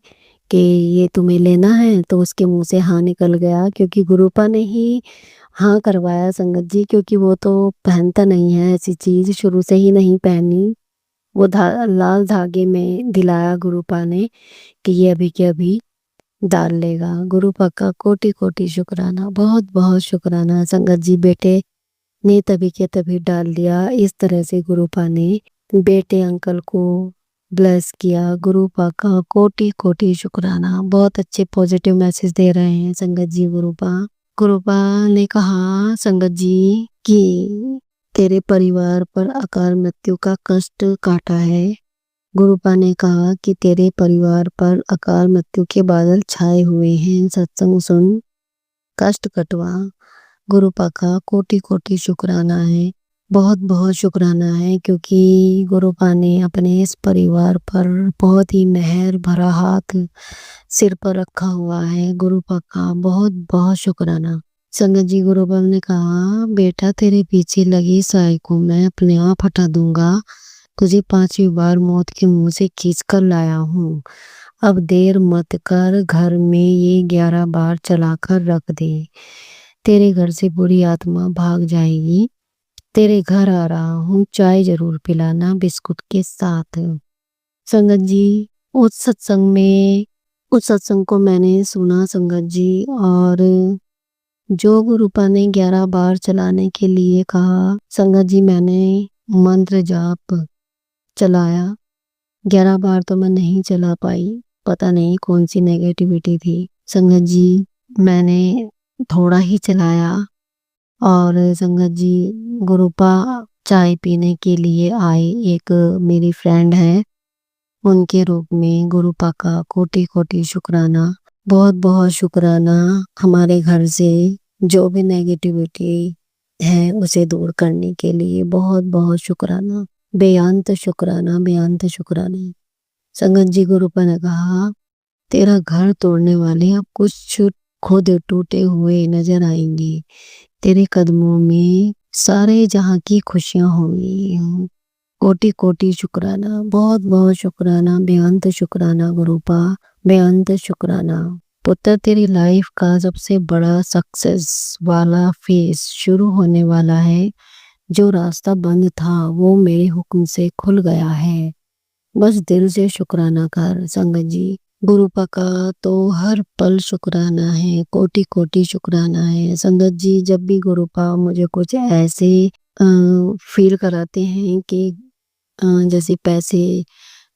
कि ये तुम्हें लेना है, तो उसके मुंह से हाँ निकल गया, क्योंकि गुरुपा ने ही हाँ करवाया संगत जी। क्योंकि वो तो पहनता नहीं है ऐसी चीज, शुरू से ही नहीं पहनी। वो लाल धागे में दिलाया गुरुपा ने कि ये अभी के अभी डाल लेगा। गुरुपा का कोटि कोटि शुक्राना, बहुत बहुत शुक्राना संगत जी। बेटे ने तभी के तभी डाल दिया। इस तरह से गुरुपा ने बेटे अंकल को ब्लेस किया। गुरुपा का कोटि कोटि शुक्राना। बहुत अच्छे पॉजिटिव मैसेज दे रहे हैं संगत जी गुरुपा। गुरुपा ने कहा संगत जी कि तेरे परिवार पर अकाल मृत्यु का कष्ट काटा है। गुरुपा ने कहा कि तेरे परिवार पर अकाल मृत्यु के बादल छाए हुए हैं। सत्संग सुन, कष्ट कटवा। गुरुपा का कोटि कोटि शुक्राना है, बहुत बहुत शुक्राना है, क्योंकि गुरुपा ने अपने इस परिवार पर बहुत ही मेहर भरा हाथ सिर पर रखा हुआ है। गुरुपा का बहुत बहुत शुक्राना। संगत जी, गुरुपा ने कहा बेटा, तेरे पीछे लगी साई को मैं अपने आप हटा दूंगा। तुझे 5वीं बार मौत के मुंह से खींच कर लाया हूँ। अब देर मत कर, घर में ये 11 बार चलाकर रख दे। तेरे घर से बुरी आत्मा भाग जाएगी। तेरे घर आ रहा हूँ, चाय जरूर पिलाना बिस्कुट के साथ। संगत जी, उस सत्संग को मैंने सुना संगत जी। और जो गुरुपा ने 11 बार चलाने के लिए कहा संगत जी, मैंने मंत्र जाप चलाया। 11 बार तो मैं नहीं चला पाई, पता नहीं कौन सी नेगेटिविटी थी। संगत जी, मैंने थोड़ा ही चलाया। और संगत जी, गुरुपा चाय पीने के लिए आए। एक मेरी फ्रेंड है, उनके रूप में गुरुपा का कोटि कोटि शुक्राना, बहुत बहुत शुक्राना। हमारे घर से जो भी नेगेटिविटी है उसे दूर करने के लिए बहुत बहुत शुक्राना, बेअंत शुक्राना, बेअंत शुक्राना। संगत जी, गुरुपा ने कहा तेरा घर तोड़ने वाले अब कुछ खुद टूटे हुए नजर आएंगे। तेरे कदमों में सारे जहां की खुशियां होंगी। कोटि कोटि शुक्राना, बहुत बहुत शुक्राना, बेअंत शुक्राना गुरुपा, बेअंत शुक्राना। पुत्र तेरी लाइफ का सबसे बड़ा सक्सेस वाला फेज शुरू होने वाला है। जो रास्ता बंद था वो मेरे हुक्म से खुल गया है। बस दिल से शुक्राना कर संगत जी। गुरुपा का तो हर पल शुक्राना है, कोटि कोटि शुक्राना है संगत जी। जब भी गुरुपा मुझे कुछ ऐसे फील कराते हैं कि जैसे पैसे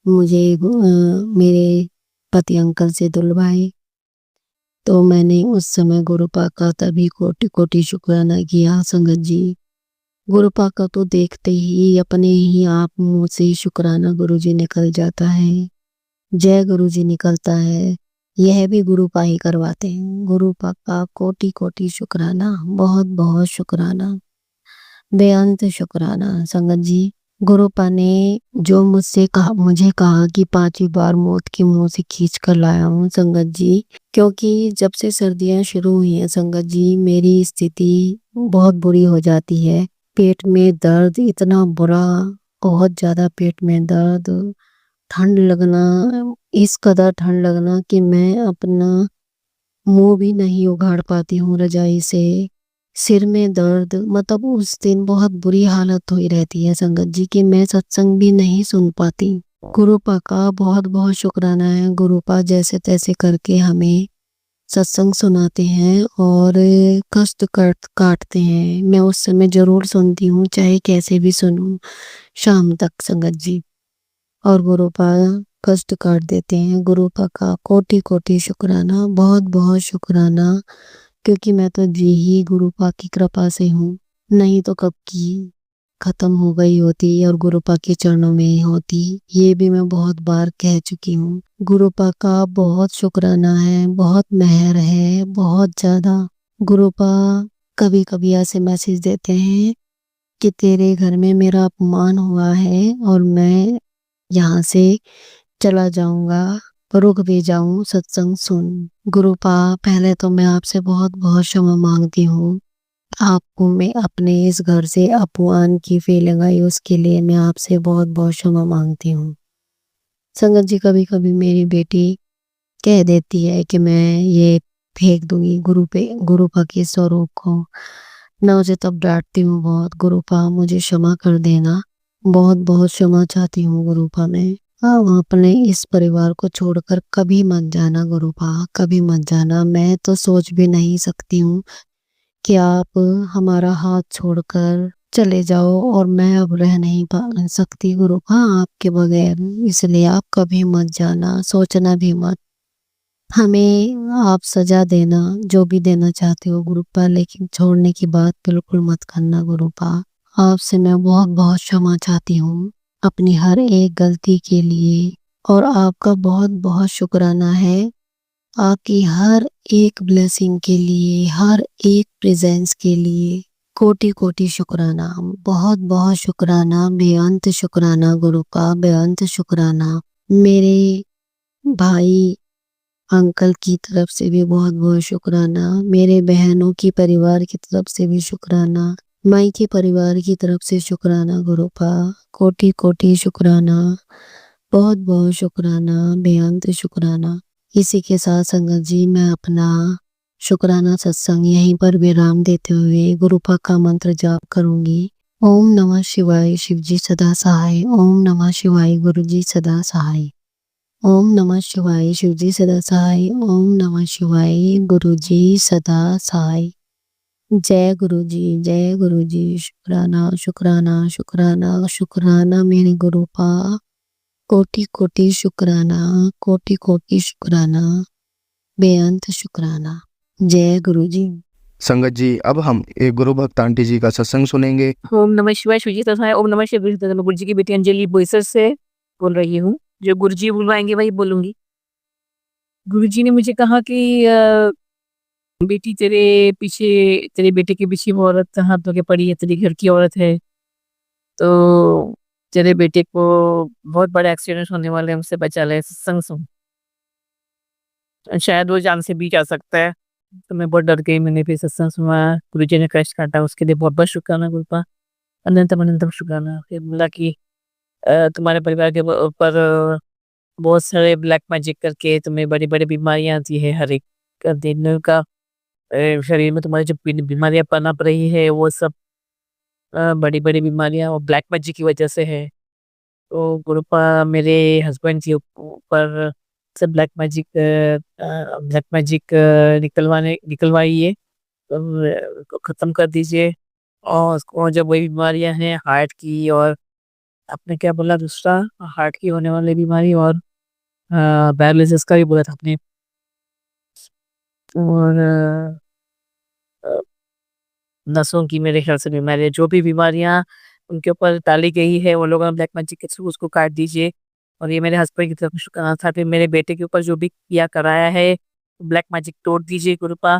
मुझे मेरे पति अंकल से दुलवाए, तो मैंने उस समय गुरुपा का तभी कोटि कोटि शुक्राना किया संगत जी। गुरुपा का तो देखते ही अपने ही आप मुंह से शुक्राना गुरुजी निकल जाता है, जय गुरुजी निकलता है। यह भी गुरुपा ही करवाते हैं। गुरुपा का कोटि कोटि शुक्राना, बहुत बहुत शुक्राना, बेअंत शुक्राना संगत जी। गुरुपा ने जो मुझे कहा कि 5वीं बार मौत के मुंह से खींच कर लाया हूँ संगत जी, क्योंकि जब से सर्दियां शुरू हुई हैं संगत जी, मेरी स्थिति बहुत बुरी हो जाती है। पेट में दर्द इतना बुरा, बहुत ज्यादा पेट में दर्द, ठंड लगना, इस कदर ठंड लगना कि मैं अपना मुंह भी नहीं उघाड़ पाती हूँ रजाई से। सिर में दर्द, मतलब उस दिन बहुत बुरी हालत हुई रहती है संगत जी कि मैं सत्संग भी नहीं सुन पाती। गुरुपा का बहुत बहुत शुक्राना है। गुरुपा जैसे तैसे करके हमें सत्संग सुनाते हैं और कष्ट काटते हैं। मैं उस समय जरूर सुनती हूँ, चाहे कैसे भी सुनूं, शाम तक संगत जी। और गुरुपा कष्ट काट देते हैं। गुरुपा का कोटि कोटि शुक्राना, बहुत बहुत शुक्राना, क्योंकि मैं तो जी ही गुरुपा की कृपा से हूँ, नहीं तो कब की खत्म हो गई होती और गुरुपा के चरणों में ही होती। ये भी मैं बहुत बार कह चुकी हूँ। गुरुपा का बहुत शुक्राना है, बहुत मेहर है, बहुत ज्यादा। गुरुपा कभी कभी ऐसे मैसेज देते हैं कि तेरे घर में मेरा अपमान हुआ है और मैं यहाँ से चला जाऊंगा, रुक भी जाऊं, सत्संग सुन। गुरुपा पहले तो मैं आपसे बहुत बहुत क्षमा मांगती हूँ। आपको मैं अपने इस घर से अपमान की फीलिंग आई, उसके लिए मैं आपसे बहुत बहुत क्षमा मांगती हूँ संगत जी। कभी कभी मेरी बेटी कह देती है कि मैं ये फेंक दूंगी गुरुपा के स्वरूप को। मैं उसे तब डांटती हूँ बहुत, गुरुपा मुझे क्षमा कर देना, बहुत बहुत क्षमा चाहती हूँ गुरुपा मैं। आप अपने इस परिवार को छोड़कर कभी मत जाना गुरुपा, कभी मत जाना। मैं तो सोच भी नहीं सकती हूँ कि आप हमारा हाथ छोड़कर चले जाओ और मैं अब रह नहीं सकती गुरुपा आपके बगैर। इसलिए आप कभी मत जाना, सोचना भी मत। हमें आप सजा देना, जो भी देना चाहते हो गुरुपा, लेकिन छोड़ने की बात बिल्कुल मत करना गुरुपा। आपसे मैं बहुत बहुत क्षमा चाहती हूँ अपनी हर एक गलती के लिए। और आपका बहुत बहुत शुक्राना है, आपकी हर एक ब्लेसिंग के लिए, हर एक प्रेजेंस के लिए कोटि कोटि शुक्राना, बहुत बहुत शुक्राना, बेअंत शुक्राना गुरुपा, बेअंत शुक्राना। मेरे भाई अंकल की तरफ से भी बहुत बहुत शुक्राना, मेरे बहनों की परिवार की तरफ से भी शुक्राना, माई के परिवार की तरफ से शुक्राना गुरुपा, कोटि कोटि शुक्राना, बहुत बहुत शुक्राना, बेअंत शुक्राना। इसी के साथ संगत जी मैं अपना शुक्राना सत्संग यहीं पर विराम देते हुए गुरुपा का मंत्र जाप करूंगी। ओम नमः शिवाय, शिवजी सदा सहाय। ओम नमः शिवाय, गुरुजी सदा सहाय। ओम नमः शिवाय, शिवजी सदा सहाय। ओम नमः शिवाय, गुरुजी सदा सहाय। जय गुरुजी, जय गुरुजी। शुक्राना शुक्राना शुक्राना शुक्राना मेरे गुरुपा, कोटि कोटि शुक्राना, कोटि कोटि शुक्राना, बेअंत शुक्राना। जय गुरुजी। संगत जी अब हम एक गुरु भक्त आंटी जी का सत्संग सुनेंगे। ओम नमः शिवाय, शिवजी तथा ओम नमः शिवाय। मैं गुरुजी की बेटी अंजलि बोईसर से बोल रही हूँ। जो गुरुजी बुलवाएंगे वही बोलूंगी। गुरुजी ने मुझे कहा कि बेटी तेरे बेटे के पीछे वो औरत हाथ धो के पड़ी है, तेरे घर की औरत है, तो तेरे बेटे को बहुत बड़ा एक्सीडेंट होने वाले है, हमसे बचा ले, सत्संग सुन, शायद वो जान से भी जा सकता है। तो मैं बहुत डर गई, मैंने फिर सत्संग सुना, गुरुजी ने कष्ट काटा, उसके लिए बहुत-बहुत शुक्राना गुरुपा, अनंतम अनंतम शुक्राना। फिर बोला कि तुम्हारे परिवार के ऊपर बहुत सारे ब्लैक मैजिक करके तुम्हें बड़ी-बड़ी बीमारियाँ दी है, हर एक दिन का शरीर में तुम्हारी जो बीमारियाँ पनप रही है वो सब बड़ी-बड़ी बीमारियाँ वो ब्लैक मैजिक की वजह से है। तो गुरुपा मेरे हस्बैंड के ऊपर से ब्लैक मैजिक निकलवाइए, को खत्म कर दीजिए और उसको जो वही बीमारियाँ हैं हार्ट की और आपने क्या बोला दूसरा? हार्ट की होने वाली बीमारी और पैरालिसिस का भी बोला था आपने और अ, नसों की मेरे ख्याल से बीमारी है। जो भी बीमारियाँ उनके ऊपर डाली गई है वो लोग ब्लैक मैजिक के थ्रू उसको काट दीजिए और ये मेरे हस्बैंड की तरफ से शुक्राना था। फिर मेरे बेटे के ऊपर जो भी किया कराया है ब्लैक मैजिक तोड़ दीजिए कृपा।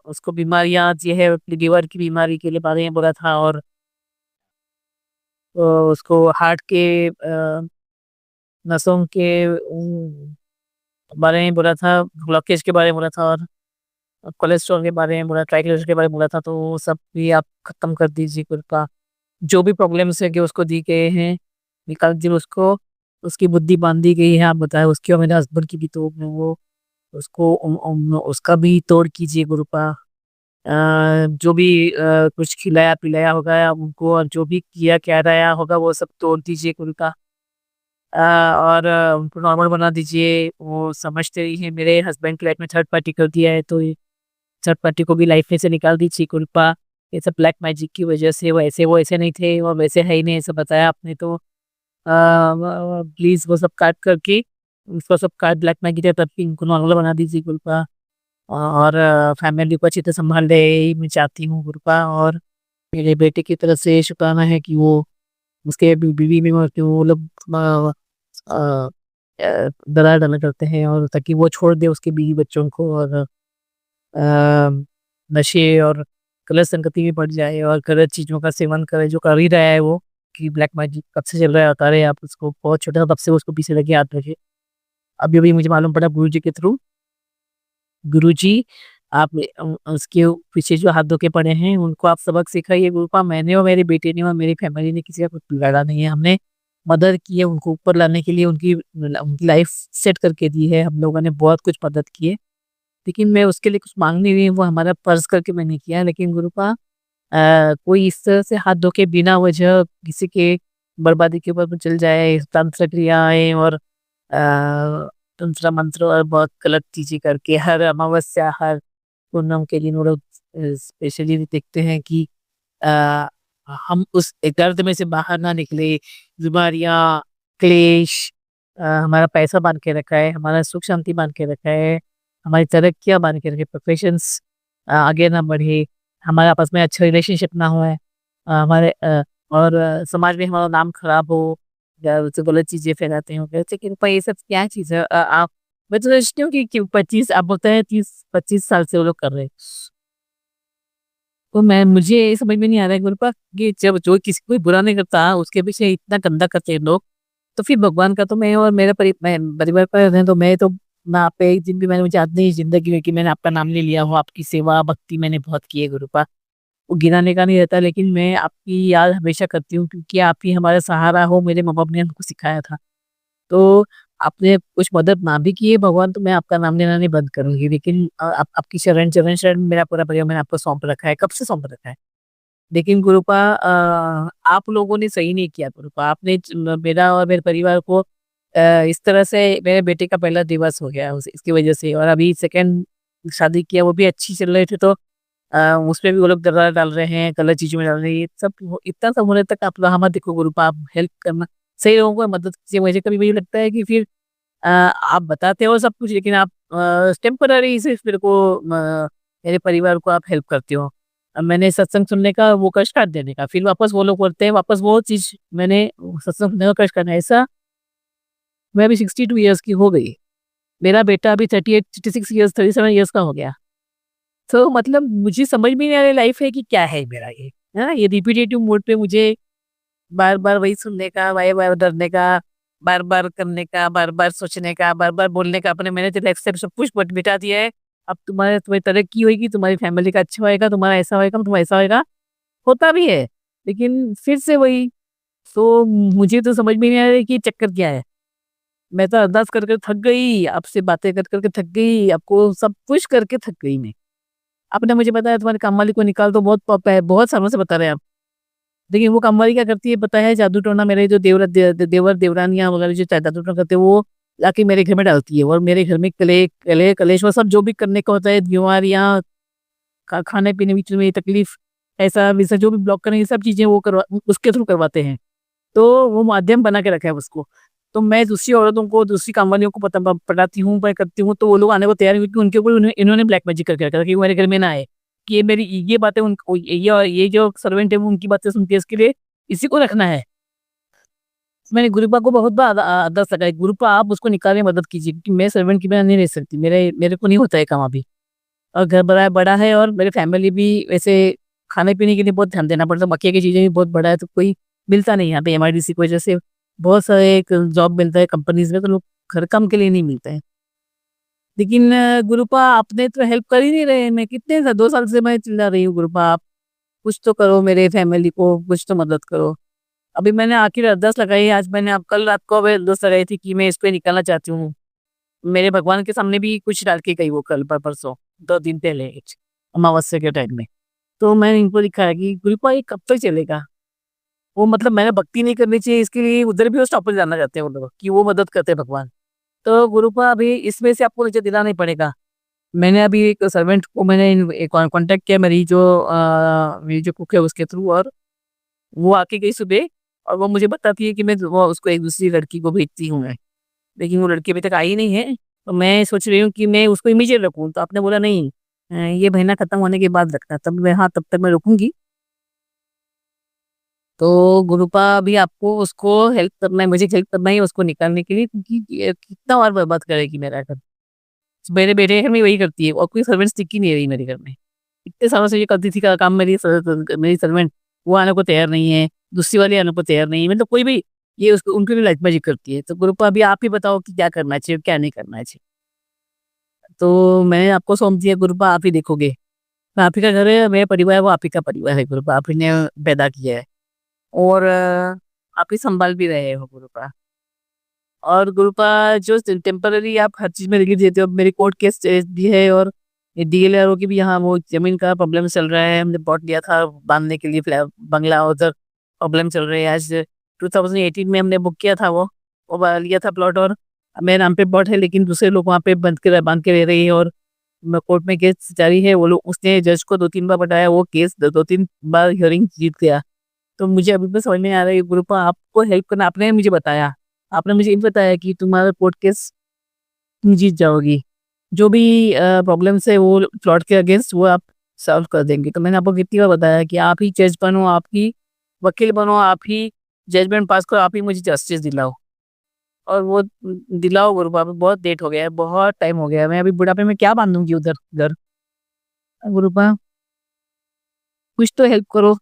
उसको बीमारियाँ ये है लीवर की बीमारी के लिए बारे में बोला था और उसको हार्ट के नसों के बारे में बोला था, ब्लॉकेज के बारे में बोला था और कोलेस्ट्रॉल के बारे में बोला, ट्राइग्लिसराइड के बारे में बोला था, तो वो सब भी आप खत्म कर दीजिए कृपा। जो भी प्रॉब्लम्स है कि उसको दी गए हैं, निकाल दीजिए उसको, उसकी बुद्धि बाँध दी गई है आप बताएँ उसकी और मेरे हस्बैंड की भी तो वो उसको उसका भी तोड़ कीजिए कृपा। जो भी कुछ खिलाया-पिलाया होगा उनको और जो भी किया कराया होगा वो सब तोड़ दीजिए कृपा। और उनको नॉर्मल बना दीजिए, वो समझते ही हैं मेरे हस्बैंड की लाइफ में थर्ड पार्टी कर दिया है तो ये थर्ड पार्टी को भी लाइफ में से निकाल दीजिए कृपा। ये सब ब्लैक मैजिक की वजह से वो ऐसे नहीं थे और वैसे है ही नहीं ऐसा बताया आपने तो प्लीज़ वो सब काट करके उसको सब काट ब्लैक मैजिक है तब भी इनको नॉर्मल बना दीजिए कृपा। और फैमिली को अच्छी तरह सँभाल ले यही मैं चाहती हूँ कृपा और मेरे बेटे की तरफ से शुक्राना है कि वो उसके बीवी में वो लोग अ दरार डाला करते हैं और ताकि वो छोड़ दे उसके बीवी बच्चों को और नशे और गलत संगति में पड़ जाए और गलत चीज़ों का सेवन करे जो कर ही रहा है वो, कि ब्लैक मैजिक कब से चल रहा है बता रहे हैं आप उसको, बहुत छोटा था तब से उसको पीछे लगे हाथ रखे। अभी-अभी मुझे मालूम पड़ा गुरुजी के थ्रू, गुरुजी आप उसके पीछे जो हाथ धो के पड़े हैं उनको आप सबक सिखाइए गुरुपा। मैंने और मेरे बेटे ने और मेरी फैमिली ने किसी का कुछ बिगाड़ा नहीं है। हमने मदद की है उनको ऊपर लाने के लिए उनकी लाइफ सेट करके दी है। हम लोगों ने बहुत कुछ मदद की है। लेकिन मैं उसके लिए कुछ माँग नहीं रही हूँ, वो हमारा फ़र्ज़ करके मैंने किया है। लेकिन गुरुपा कोई इस तरह से हाथ धो के बिना वजह किसी के बर्बादी के ऊपर चल जाए, तंत्र क्रियाएँ और तंत्र मंत्र और बहुत गलत चीज़ें करके हर अमावस्या, हर पूनम के दिन वो लोग स्पेशली देखते हैं कि अ, हम उस दर्द में से बाहर ना निकले, बीमारियाँ, क्लेश हमारा पैसा बाँध के रखा है, हमारा सुख शांति बाँध के रखा है, हमारी तरक्कियाँ बाँध के रखी है, प्रोफ़ेशंस आगे ना बढ़े, हमारे आपस में अच्छा रिलेशनशिप ना होए, और समाज में हमारा नाम खराब हो या उससे गलत चीज़ें फैलाते हो। लेकिन पर ये सब क्या चीज़ है? आप मैं तो सोचती हूँ कि 25 आप बोलते हैं 30-25 साल से वो लोग कर रहे हैं। तो मुझे ये समझ में नहीं आ रहा है गुरुपा कि जब जो किसी को बुरा नहीं करता, उसके पीछे इतना गंदा करते हैं लोग, तो फिर भगवान का तो मैं और मेरा मैं परिवार पर हैं तो मैं आप पे एक दिन भी मैंने मुझे याद नहीं ज़िंदगी में कि मैंने आपका नाम नहीं लिया हो, आपकी सेवा भक्ति मैंने बहुत की है गुरुपा। वो गिनाने का नहीं रहता लेकिन मैं आपकी याद हमेशा करती हूँ क्योंकि आप ही हमारा सहारा हो, मेरे माँ-बाप ने हमको सिखाया था। तो आपने कुछ मदद ना भी की है भगवान तो मैं आपका नाम लेना नहीं बंद करूँगी लेकिन आपकी चरण शरण मेरा पूरा परिवार मैंने आपको सौंप रखा है, कब से सौंप रखा है। लेकिन गुरुपा आप लोगों ने सही नहीं किया गुरुपा, आपने मेरा और मेरे परिवार को इस तरह से मेरे बेटे का पहला दिवस हो गया उस इसकी वजह से और अभी सेकंड शादी किया वो भी अच्छी चल रही थी तो उसमें भी वो लोग दरार डाल रहे हैं, गलत चीज़ों में डाल रहे हैं, ये सब इतना सब होने तक आप लोग मत देखो गुरुपा, आप हेल्प करना सही लोगों को मदद कीजिए। मुझे कभी-कभी लगता है कि फिर आप बताते हो सब कुछ लेकिन आप टेम्पररी सिर्फ मेरे परिवार को आप हेल्प करते हो। अब मैंने सत्संग सुनने का वो कष्ट काट देने का, फिर वापस वो लोग बोलते हैं वापस वो चीज़ मैंने सत्संग सुनने का कष्ट करना है। ऐसा मैं अभी 62 इयर्स की हो गई। मेरा बेटा अभी 38 36 इयर्स 37 इयर्स का हो गया। तो मतलब मुझे समझ में नहीं आ रहा लाइफ है कि क्या है मेरा ये, है ना? ये रिपिटेटिव मोड पे मुझे बार-बार वही सुनने का, बार-बार डरने का, बार-बार करने का, बार-बार सोचने का, बार-बार बोलने का, अपने मैंने तो लाइफ से सब कुछ बट मिटा दिया है। अब तुम्हारी तरक्की होगी, तुम्हारी फैमिली का अच्छा होएगा, तुम्हारा ऐसा होएगा, तुम्हारा ऐसा होएगा, होता भी है। लेकिन फिर से वही, तो मुझे तो समझ में नहीं आ रहा है कि ये चक्कर क्या है। मैं तो अरदास कर थक गई, आपसे बातें कर के थक गई, आपको सब कुछ करके थक गई मैं। आपने मुझे बताया तुम्हारे कामवाली को निकाल दो, बहुत सालों से बता रहे हैं आप। लेकिन वो कामवाली क्या करती है पता है, जादू टोना मेरे जो देवर देवरानियां वगैरह जो जादू टोना करते हैं, वो लाके मेरे घर में डालती है, और मेरे घर में कलेश वो सब जो भी करने का होता है, बीमारियां, खाने पीने में तकलीफ, ऐसा वैसा जो भी ब्लॉक करने, ये सब चीजें वो करवा उसके थ्रू करवाते हैं। तो वो माध्यम बना के रखा है उसको। तो मैं दूसरी औरतों को, दूसरी कामवालियों को पटाती हूँ, मैं करती हूँ, तो वो लोग आने को तैयार नहीं, क्योंकि उनके ऊपर इन्होंने ब्लैक मैजिक करके रखा था कि वो मेरे घर में ना आए, कि ये मेरी ये बातें उनको, ये जो सर्वेंट है वो उनकी बातें सुनती है, इसके लिए इसी को रखना है। मैंने गुरुपा को बहुत बार आदत लगाई, गुरुपा आप उसको निकालने में मदद कीजिए, क्योंकि मैं सर्वेंट की बिना नहीं रह सकती, मेरे को नहीं होता है काम अभी। और घर बड़ा बड़ा है, और मेरे फैमिली भी वैसे खाने पीने के लिए बहुत ध्यान देना पड़ता है, बाकी की चीज़ें भी बहुत बड़ा है, तो कोई मिलता नहीं यहाँ पे एमआईडीसी की वजह से। बहुत सारे एक जॉब मिलता है कंपनीज में, तो लोग घर काम के लिए नहीं मिलते हैं। लेकिन गुरुपा आपने तो हेल्प कर ही नहीं रहे, मैं कितने 2 साल से मैं चिल्ला रही हूँ, गुरुपा आप कुछ तो करो, मेरे फैमिली को कुछ तो मदद करो। अभी मैंने आखिर अरदास लगाई, आज मैंने अब कल रात को अरदास लगाई थी कि मैं इसको निकालना चाहती हूँ। मेरे भगवान के सामने भी कुछ डाल के गई वो कल परसों 2 दिन पहले अमावस्या के टाइम में। तो मैंने इनको लिखा है कि गुरुपा ये कब तक चलेगा। वो मतलब मैंने भक्ति नहीं करनी चाहिए, इसके लिए उधर भी वो स्टॉप जाना चाहते हैं वो लोग, कि वो मदद करते हैं भगवान। तो गुरुपा अभी इसमें से आपको नीचे दिलाना ही पड़ेगा। मैंने अभी एक सर्वेंट को मैंने कांटेक्ट किया, मेरी जो कुक है उसके थ्रू, और वो आके गई सुबह, और वो मुझे बताती है कि मैं वो उसको एक दूसरी लड़की को भेजती हूँ मैं। लेकिन वो लड़की अभी तक आई नहीं है, तो मैं सोच रही हूँ कि मैं उसको इमीडिएट रखूँ। तो आपने बोला नहीं, ये महीना खत्म होने के बाद रखना, तब मैं, हाँ तब तक मैं रुकूंगी। तो गुरुपा अभी आपको उसको हेल्प करना है, मुझे हेल्प करना है उसको निकालने के लिए, क्योंकि ये कितना और बर्बाद करेगी मेरा घर। मेरे बेटे घर में वही करती है, और कोई सर्वेंट टिक ही नहीं रही मेरे घर में। इतने सालों से ये करती थी का काम, मेरी सर्वेंट, वो आने को तैयार नहीं है, दूसरी वाली आने को तैयार नहीं है, मतलब कोई भी ये उसको उनके लिए लाइट मैजिक करती है। तो गुरुपा अभी आप ही बताओ कि क्या करना चाहिए, क्या नहीं करना चाहिए। तो मैंने आपको सौंप दिया गुरुपा, आप ही देखोगे। आप ही का घर है, मेरा परिवार वो आप ही का परिवार है, गुरुपा आप ही ने पैदा किया है, और आप ही संभाल भी रहे हो गुरुपा। और गुरुपा जो टेम्पररी आप हर चीज में रिलीफ देते हो, मेरी कोर्ट केस भी है, और डीएलआरओ की भी यहाँ वो जमीन का प्रॉब्लम चल रहा है, हमने प्लॉट लिया था बांधने के लिए बंगला, उधर प्रॉब्लम चल रही है। आज 2018 में हमने बुक किया था वो लिया था प्लॉट, और मेरे नाम पे प्लॉट है, लेकिन दूसरे लोग वहाँ पे बांध के रह रही है, और कोर्ट में केस जारी है। वो लोग, उसने जज को 2-3 बार बताया, वो केस 2-3 बार हियरिंग जीत गया। तो मुझे अभी भी समझ में आ रहा है गुरुपा आपको हेल्प करना, आपने मुझे बताया, आपने मुझे ये बताया कि तुम्हारा कोर्ट केस तुम जीत जाओगी, जो भी प्रॉब्लम्स है वो प्लॉट के अगेंस्ट वो आप सॉल्व कर देंगे। तो मैंने आपको कितनी बार बताया कि आप ही जज बनो, आप ही वकील बनो, आप ही जजमेंट पास करो, आप ही मुझे जस्टिस दिलाओ, और वो दिलाओ गुरुपा। अभी बहुत लेट हो गया है, बहुत टाइम हो गया है, मैं अभी बुढ़ापे में क्या बांधूंगी उधर घर। गुरुपा कुछ तो हेल्प करो,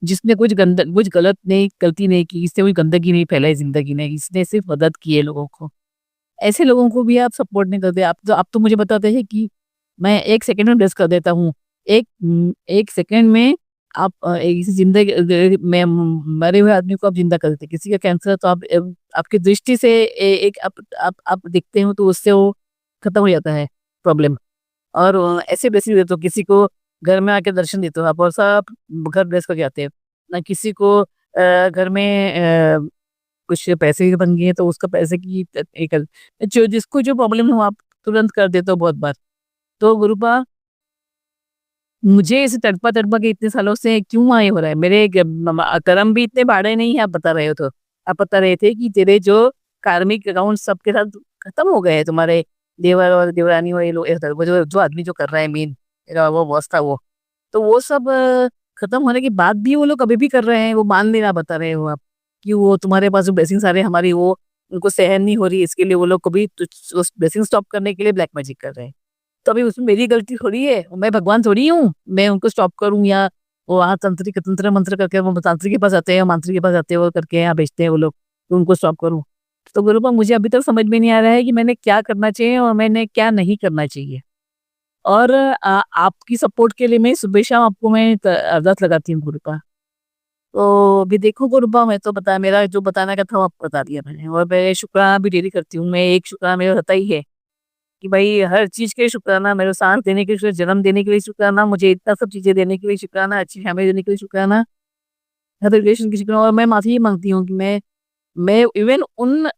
जिसने कुछ गलत नहीं, गलती नहीं की, इससे कोई गंदगी नहीं फैलाई जिंदगी में, इसने सिर्फ मदद की है लोगों को। ऐसे लोगों को भी आप सपोर्ट नहीं करते। आप तो मुझे बताते हैं कि मैं 1 सेकंड में ब्लेस कर देता हूँ। एक सेकंड में आप इस जिंदगी में मरे हुए आदमी को आप जिंदा कर देते। किसी का कैंसर है तो आप आपकी दृष्टि से एक आप देखते हो, तो उससे वो खत्म हो जाता है प्रॉब्लम। और ऐसे ब्लेसिंग देते हो, किसी को घर में आके दर्शन देते हो आप, और सब घर ब्लेस करके आते हैं ना। किसी को घर में कुछ पैसे की तंगी है, तो उसका पैसे की एक जो जिसको जो प्रॉब्लम हो आप तुरंत कर देते हो बहुत बार। तो गुरुपा मुझे इसे तड़पा तड़पा के इतने सालों से क्यों आए हो रहा है, मेरे कर्म भी इतने बाड़े नहीं है। आप बता रहे हो, तो आप बता रहे थे कि तेरे जो कार्मिक अकाउंट सबके साथ खत्म हो गए हैं, तुम्हारे देवर और देवरानी और ये लोग, वो जो आदमी जो कर रहा है मेन, वो बॉस था वो, तो वो सब खत्म होने के बाद भी वो लोग अभी भी कर रहे हैं। वो मान लेना बता रहे हो आप कि वो तुम्हारे पास जो ब्लेसिंग सारे हमारी वो उनको सहन नहीं हो रही, इसके लिए वो लोग कभी उस ब्लेसिंग स्टॉप करने के लिए ब्लैक मैजिक कर रहे हैं। तो अभी उसमें मेरी गलती थोड़ी है, मैं भगवान थोड़ी हूँ मैं उनको स्टॉप करूँ, या वो वहाँ तंत्र मंत्र करके वो तांत्रिक के पास आते हैं, मांत्रिक के पास आते हैं, वो करके यहाँ बेचते हैं वो लोग, तो उनको स्टॉप करूँ। तो गुरुपा मुझे अभी तक समझ में नहीं आ रहा है कि मैंने क्या करना चाहिए और मैंने क्या नहीं करना चाहिए। और आपकी सपोर्ट के लिए मैं सुबह शाम आपको मैं अरदास लगाती हूँ गुरुपा। तो अभी देखो गुरुपा, मैं तो बता मेरा जो बताने का था वो आपको बता दिया मैंने, और मैं शुक्राना भी डेली करती हूँ। मैं एक शुक्राना मेरा होता ही है कि भाई हर चीज़ के लिए शुक्राना, मेरे को सांस देने के लिए, जन्म देने के लिए शुक्राना, मुझे इतना सब चीज़ें देने के लिए शुक्राना, अच्छी फैमिली देने के लिए शुक्राना, हर रिलेशन की शुक्राना। और मैं माफ़ी भी माँगती हूँ कि मैं इवन उन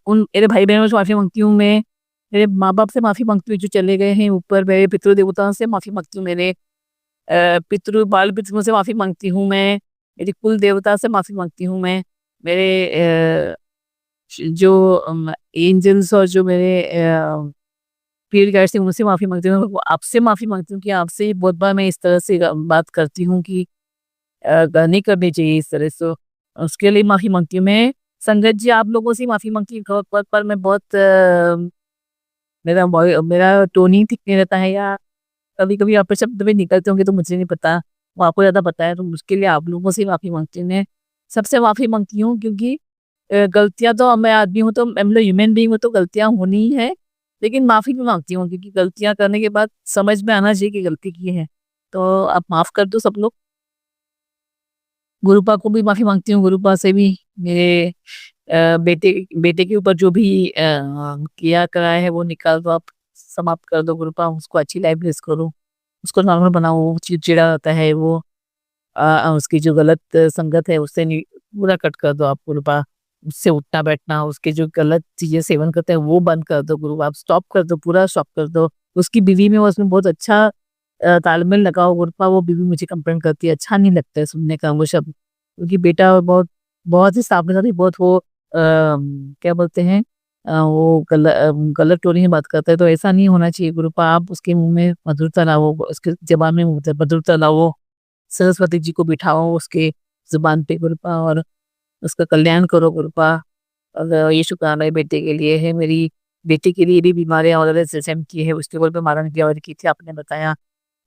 मेरे भाई-बहनों से माफ़ी माँगती हूँ, मैं मेरे माँ-बाप से माफ़ी माँगती हूँ जो चले गए हैं ऊपर, मेरे पितृ-देवताओं से माफ़ी माँगती हूँ, मेरे बाल-पितरों से माफ़ी माँगती हूँ मैं, मेरी कुल देवता से माफ़ी माँगती हूँ मैं, मेरे जो एंजल्स और जो मेरे स्पिरिट गाइड्स थे उनसे माफ़ी माँगती हूँ। आपसे माफ़ी माँगती हूँ कि आपसे बहुत बार मैं इस तरह से बात करती हूँ कि नहीं करनी चाहिए इस तरह से, उसके लिए माफ़ी माँगती हूँ मैं। संगत जी, आप लोगों से माफ़ी माँगती हूँ पर मैं बहुत मेरा टोन ही ठीक नहीं रहता है, या कभी-कभी अपशब्द भी निकलते होंगे तो मुझे नहीं पता, वो आपको ज़्यादा पता है, तो उसके लिए आप लोगों से माफ़ी माँगती हूँ मैं। सबसे माफ़ी माँगती हूँ क्योंकि गलतियाँ तो मैं आदमी हूँ, तो मैं मतलब ह्यूमन बीइंग हूँ, तो गलतियाँ होनी ही है, लेकिन माफ़ी भी माँगती हूँ क्योंकि गलतियाँ करने के बाद समझ में आना चाहिए कि गलती की है। तो आप माफ़ कर दो सब लोग। गुरुपा को भी माफ़ी माँगती हूँ, गुरुपा से भी मेरे बेटे बेटे के ऊपर जो भी किया कराया है वो निकाल दो आप, समाप्त कर दो गुरुपा, उसको अच्छी लाइफ ब्लेस करो, उसको नॉर्मल बनाओ, वो चिड़चिड़ा होता है वो, उसकी जो गलत संगत है उससे पूरा कट कर दो आप गुरुपा, उससे उठना बैठना, उसके जो गलत चीज़ें सेवन करते हैं वो बंद कर दो गुरु, आप स्टॉप कर दो, पूरा स्टॉप कर दो। उसकी बीवी में उसमें बहुत अच्छा तालमेल लगाओ गुरुपा, वो बीवी मुझे कंप्लेंट करती है, अच्छा नहीं लगता है सुनने का वो शब्द, क्योंकि बेटा बहुत बहुत ही सावधानी, बहुत वो क्या बोलते हैं, वो गलत टोन में बात करता है, तो ऐसा नहीं होना चाहिए गुरुपा, आप उसके मुँह में मधुरता लाओ, उसके ज़बान में मधुरता लाओ, सरस्वती जी को बिठाओ उसके ज़ुबान पे गुरुपा, और उसका कल्याण करो गुरुपा। और ये शुक्राना बेटे के लिए है, मेरी बेटी के लिए भी बीमारियाँ वगैरह सहन की है, उसके ऊपर पे मारने की और की थी, आपने बताया,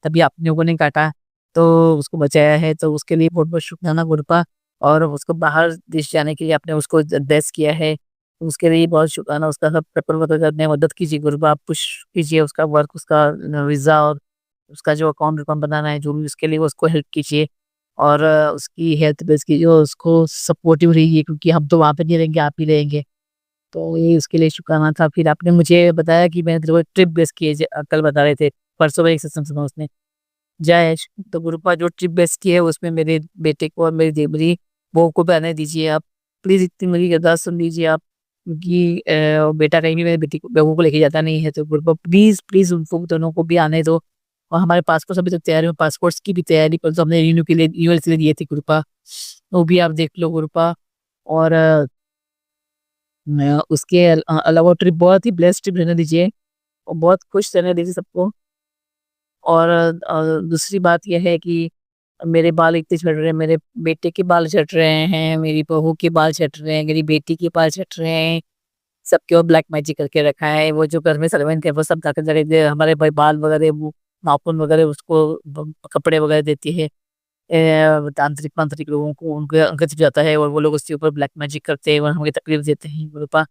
तभी आप लोगों ने काटा, तो उसको बचाया है, तो उसके लिए बहुत-बहुत शुक्राना गुरुपा। और उसको बाहर देश जाने के लिए आपने उसको देस किया है, तो उसके लिए बहुत शुक्राना, उसका सब पेपर वर्क करने में मदद कीजिए गुरुपा, आप पुश कीजिए उसका वर्क, उसका वीज़ा और उसका जो अकाउंट वकाउंट बनाना है, जो भी उसके लिए वो उसको हेल्प कीजिए। और उसकी हेल्थ बेस की जो उसको सपोर्टिव रहिए, क्योंकि हम तो वहाँ पे नहीं रहेंगे, आप ही रहेंगे। तो ये उसके लिए शुक्राना था। फिर आपने मुझे बताया कि मैंने तेरे को ट्रिप बेस की है, कल बता रहे थे, परसों में एक सत्संग सुना उसने, जयेश, तो गुरुपा जो ट्रिप बेस की है उसमें मेरे बेटे को और मेरी देवरी बहू को भी आने दीजिए आप। प्लीज़ इतनी मेरी अरदास सुन लीजिए आप, क्योंकि बेटा कहीं भी मेरी बेटी को बहू को लेके जाता नहीं है, तो गुरुपा प्लीज़, प्लीज़ उनको दोनों को भी आने दो। और हमारे पासपोर्ट अभी तक तैयारी में, पासपोर्ट्स की भी तैयारी पर तो हमने रिन्यू के लिए रिन्यूअल के लिए दिए थे गुरुपा, वो भी आप देख लो गुरुपा। और उसके अलावा ट्रिप बहुत ही ब्लेस्ड ट्रिप रहने दीजिए, और बहुत खुश रहने दीजिए सबको। और दूसरी बात ये है कि मेरे बाल इतने झड़ रहे हैं, मेरे बेटे के बाल झड़ रहे हैं, मेरी बहू के बाल झड़ रहे हैं, मेरी बेटी के बाल झड़ रहे हैं, सबके और ब्लैक मैजिक करके रखा है, वो जो घर में सर्वेंट है वो सब जाकर जाके हमारे भाई बाल वगैरह, वो नाखून वगैरह उसको कपड़े वगैरह देती है, तांत्रिक मांत्रिक लोगों को, उनके अंगत जाता है, और वो लोग उसके ऊपर ब्लैक मैजिक करते हैं और हमें तकलीफ देते हैं गुरुपा,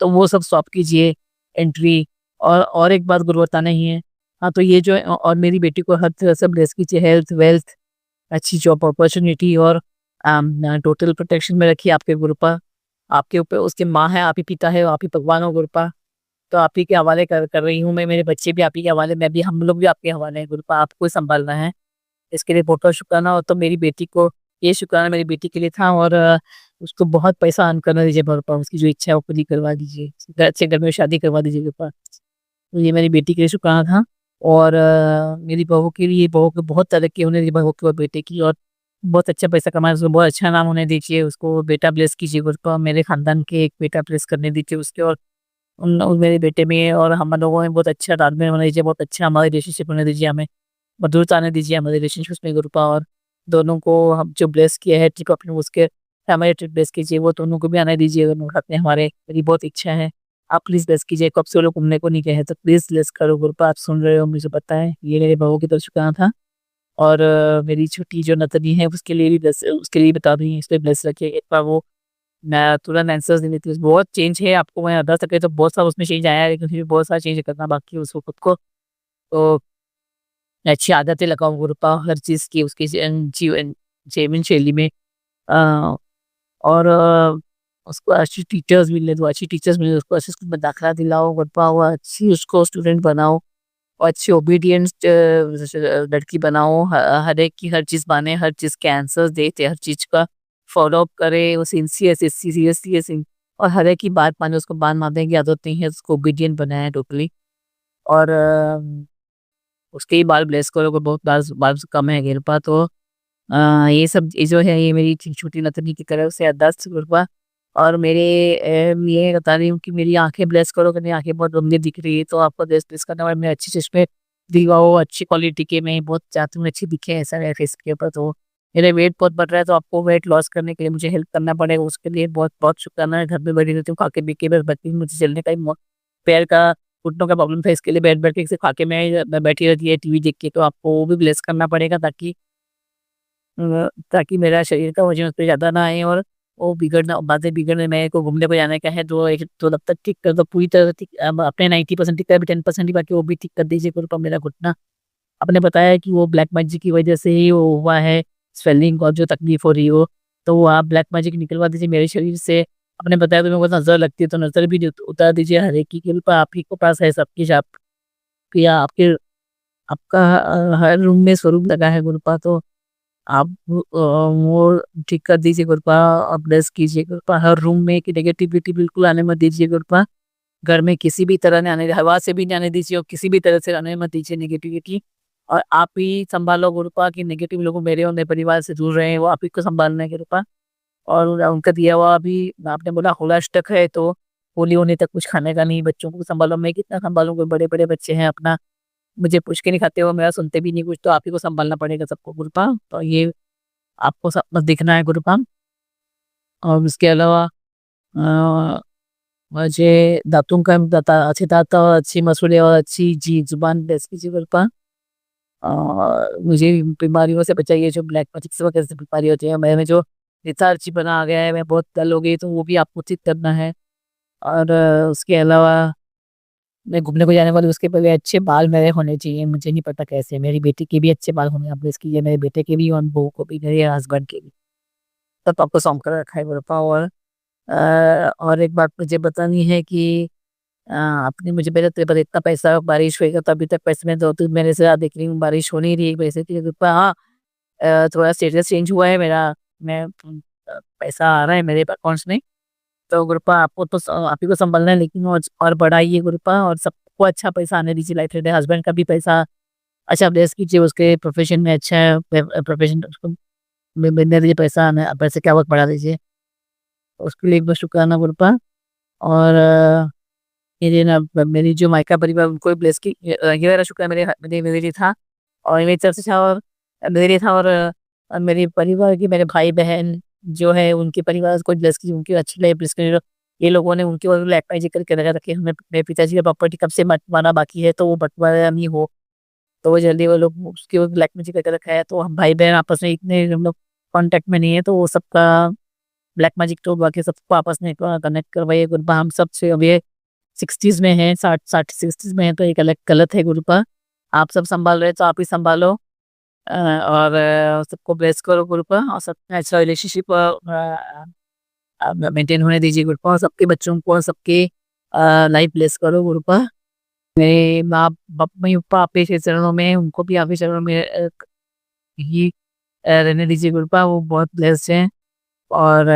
तो वो सब स्टॉप कीजिए एंट्री। और एक बात गुरु बताना ही है, हाँ, तो ये जो है, और मेरी बेटी को हर तरह से ब्लेस कीजिए, हेल्थ वेल्थ, अच्छी जॉब अपॉर्चुनिटी, और टोटल प्रोटेक्शन में रखिए आपके गुरुपा। आपके ऊपर उसके माँ है, आप ही पिता है, आप ही भगवान हो गुरुपा, तो आप ही के हवाले कर रही हूँ मैं, मेरे बच्चे भी आप ही के हवाले, मैं भी, हम लोग भी आपके हवाले हैं गुरुपा, आपको ही संभालना है, इसके लिए बहुत बहुत शुक्राना। और तो मेरी बेटी को, ये शुक्राना मेरी बेटी के लिए था, और उसको बहुत पैसा अर्न करना दीजिए गुरुपा, उसकी जो इच्छा है वो पूरी करवा दीजिए, अच्छे घर में शादी करवा दीजिए गुरुपा, तो ये मेरी बेटी के लिए शुक्राना था। और मेरी बहू के लिए, बहू को बहुत तरक्की होने दी, बहू की और बेटे की, और बहुत अच्छा पैसा कमाए, उसको बहुत अच्छा नाम होने दीजिए, उसको बेटा ब्लेस कीजिए गुरुपा, मेरे खानदान के एक बेटा ब्लेस करने दीजिए उसके, और उन मेरे बेटे में और हम लोगों में बहुत अच्छा तालमेल होने दीजिए, बहुत अच्छा हमारा रिलेशनशिप होने दीजिए, हमें मधुरता आने दीजिए हमारे रिलेशनशिप में गुरुपा। और दोनों को हम जो ब्लेस किया है ट्रिप अपने, उसके फैमिली ट्रिप ब्लेस कीजिए, वो दोनों को भी आने दीजिए दोनों साथ में, हमारे, मेरी बहुत इच्छा है, आप प्लीज़ ब्लेस कीजिए, कब से वो लोग घूमने को नहीं गए हैं, तो प्लीज़ ब्लेस करो गुरुपा, आप सुन रहे हो मुझे पता है, ये मेरे बहू की तरफ शुक्राना था। और मेरी छोटी जो नतनी है उसके लिए भी ब्लेस, उसके लिए बता दूँ, इस पे ब्लेस रखिए, एक बार वो मैं तुरंत आंसर्स नहीं देती, बहुत चेंज है, आपको मैं बता सके तो बहुत सारा उसमें चेंज आया है, लेकिन फिर भी बहुत सारा चेंज करना बाकी है उसको खुद को। तो अच्छी आदतें लगाऊँ गुरुपा हर चीज़ की उसकी जीवन शैली में। अ, और उसको अच्छी टीचर्स मिले तो अच्छी टीचर्स मिले, उसको अच्छे स्कूल में दाखिला दिलाओ गुरुपा, वो अच्छी उसको स्टूडेंट बनाओ और अच्छी ओबीडियंट लड़की बनाओ। हर एक की हर चीज़ माने, हर चीज़ के आंसर्स दे, हर चीज़ का फ़ॉलो अप करे, वो सिंसियर से सीरियसली और हर एक की बात माने, उसको बात मानने की आदत नहीं है, उसको ओबीडियंट बनाया टोटली। और उसके ही बाल ब्लेस करो, को बहुत बाल कम है मेरे पास, तो ये सब ये जो है ये मेरी छोटी नतनी की तरफ से अरदास गुरुपा। और मेरे ये बता रही हूँ कि मेरी आँखें ब्लेस करो कि मेरी आँखें बहुत गंदी दिख रही है, तो आपको ब्लेस करना और मैं अच्छी चश्मे दिलवाओ, अच्छी क्वालिटी के, मैं बहुत चाहती हूँ अच्छी दिखे ऐसा मेरे फेस के ऊपर। तो मेरा वेट बहुत बढ़ रहा है, तो आपको वेट लॉस करने के लिए मुझे हेल्प करना पड़ेगा, उसके लिए बहुत बहुत शुक्राना है। घर में बैठी रहती हूँ, खा के पी के बस बचती हूँ, मुझे चलने का ही पैर का घुटनों का प्रॉब्लम था, इसके लिए बैठ के सिर्फ खा के मैं बैठी रहती है टीवी देख के, तो आपको वो भी ब्लेस करना पड़ेगा ताकि मेरा शरीर का वज़न उस पे ज़्यादा ना आए और वो बिगड़ना बातें बिगड़ने, मेरे को घूमने को जाने का है, तो तब तक ठीक कर दो पूरी तरह से ठीक, अब अपने 90% ठीक कर, अभी 10% ही बाकी, वो भी ठीक कर दीजिए कृपया मेरा घुटना। आपने बताया कि वो ब्लैक मैजिक की वजह से ही वो हुआ है, स्वेलिंग और जो तकलीफ हो रही हो, तो वो आप ब्लैक मैजिक निकलवा दीजिए मेरे शरीर से। आपने बताया तो मेरे को नज़र लगती है, तो नज़र भी उतार दीजिए, हर एक की कृपा आप ही के पास है, सबकी या आपका हर रूम में स्वरूप लगा है गुरुपा, तो आप वो ठीक कर दीजिए कृपा, और ब्लेस कीजिए कृपा, हर रूम में कि नेगेटिविटी बिल्कुल आने मत दीजिए कृपा। घर में किसी भी तरह ने आने, हवा से भी नहीं आने दीजिए और किसी भी तरह से आने मत दीजिए नेगेटिविटी। और आप ही संभालो गुरुपा कि नेगेटिव लोग मेरे और मेरे परिवार से दूर रहे हैं, वो आप ही को संभालना है गुरुपा। और उनका दिया हुआ भी आपने बोला होला अष्टक है, तो होली होने तक कुछ खाने का नहीं, बच्चों को संभालो, मैं कितना संभालूँ, कोई बड़े बड़े बच्चे हैं अपना, मुझे पूछ के नहीं खाते हो, मेरा सुनते भी नहीं कुछ, तो आप ही को संभालना पड़ेगा सबको गुरुपा। तो ये आपको सब बस दिखना है गुरुपा। और उसके अलावा मुझे दाँतों का अच्छे दाँत और अच्छी मसूड़े और अच्छी जी जुबान ब्लेस कीजिए गुरुपा। मुझे बीमारियों से बचाइए, जो ब्लैक मैजिक से वगैरह से बीमारी होती है, मेरे में जो लेथार्जीपना आ गया है, मैं बहुत डल हो गई, तो वो भी आपको ठीक करना है। और उसके अलावा मैं घूमने को जाने वाली, उसके पहले अच्छे बाल मेरे होने चाहिए, मुझे नहीं पता कैसे, मेरी बेटी के भी अच्छे बाल होने, आप ब्लेस कीजिए मेरे बेटे के भी और बहू को भी, मेरे हस्बैंड के भी। तब आपको सौंप कर रखा है गुरुपा। और एक बात मुझे बतानी है कि आपने मुझे मेरे तेरे पर इतना पैसा, बारिश होएगा तो अभी तक पैसे में 2-3 महीने से ज़्यादा देख रही हूँ, बारिश हो नहीं रही है पैसे की कृपा। हाँ, थोड़ा स्टेटस चेंज हुआ है मेरा, मैं पैसा आ रहा है मेरे अकाउंट्स में, तो कृपा आपको तो आप ही को संभालना है, लेकिन और बढ़ाइए कृपा, और सबको अच्छा पैसा आने दीजिए, लाइफ मेरे हस्बैंड का भी पैसा अच्छा ब्लेस कीजिए, उसके प्रोफेशन में अच्छा है, प्रोफेशन उसको मिलने दीजिए, पैसा आने, पैसे क्या वक्त बढ़ा दीजिए, उसके लिए एक बार शुक्राना कृपा। और मेरे ना मेरी जो मायका परिवार उनको भी ब्लेस की, ये मेरा शुक्र है, मेरे लिए था और मेरी तरफ से था, और मेरे लिए था, और मेरे परिवार के मेरे भाई-बहन जो है उनके परिवार को ब्लेस कीजिए, उनकी अच्छी लाइफ ब्लेस कीजिए। ये लोगों ने उनके और ब्लैक मैजिक करके लगा रखे हैं, हमें मेरे पिताजी का प्रॉपर्टी कब से बँटवाना बाकी है, तो वो बँटवारा नहीं हो, तो वो जल्दी वो लोग उसके वो ब्लैक मैजिक करके रखा है, तो हम भाई-बहन आपस में इतने हम लोग कॉन्टैक्ट में नहीं है, तो वो सबका ब्लैक मैजिक तो बाकी सबको आपस में कनेक्ट करवाइए गुरुपा। हम सबसे अब ये 60s में हैं, 60 60 में हैं, तो ये गलत है गुरुपा। आप सब सँभाल रहे हैं, तो आप ही सँभालो, और सबको ब्लेस करो गुरुपा, और सबका अच्छा रिलेशनशिप मेंटेन होने दीजिए गुरुपा, और सबके बच्चों को और सबके लाइफ ब्लेस करो गुरुपा। मेरे मम्मी-पापा आपके चरणों में हैं, उनको भी आपके चरणों में ही रहने दीजिए गुरुपा, वो बहुत ब्लेस्ड हैं। और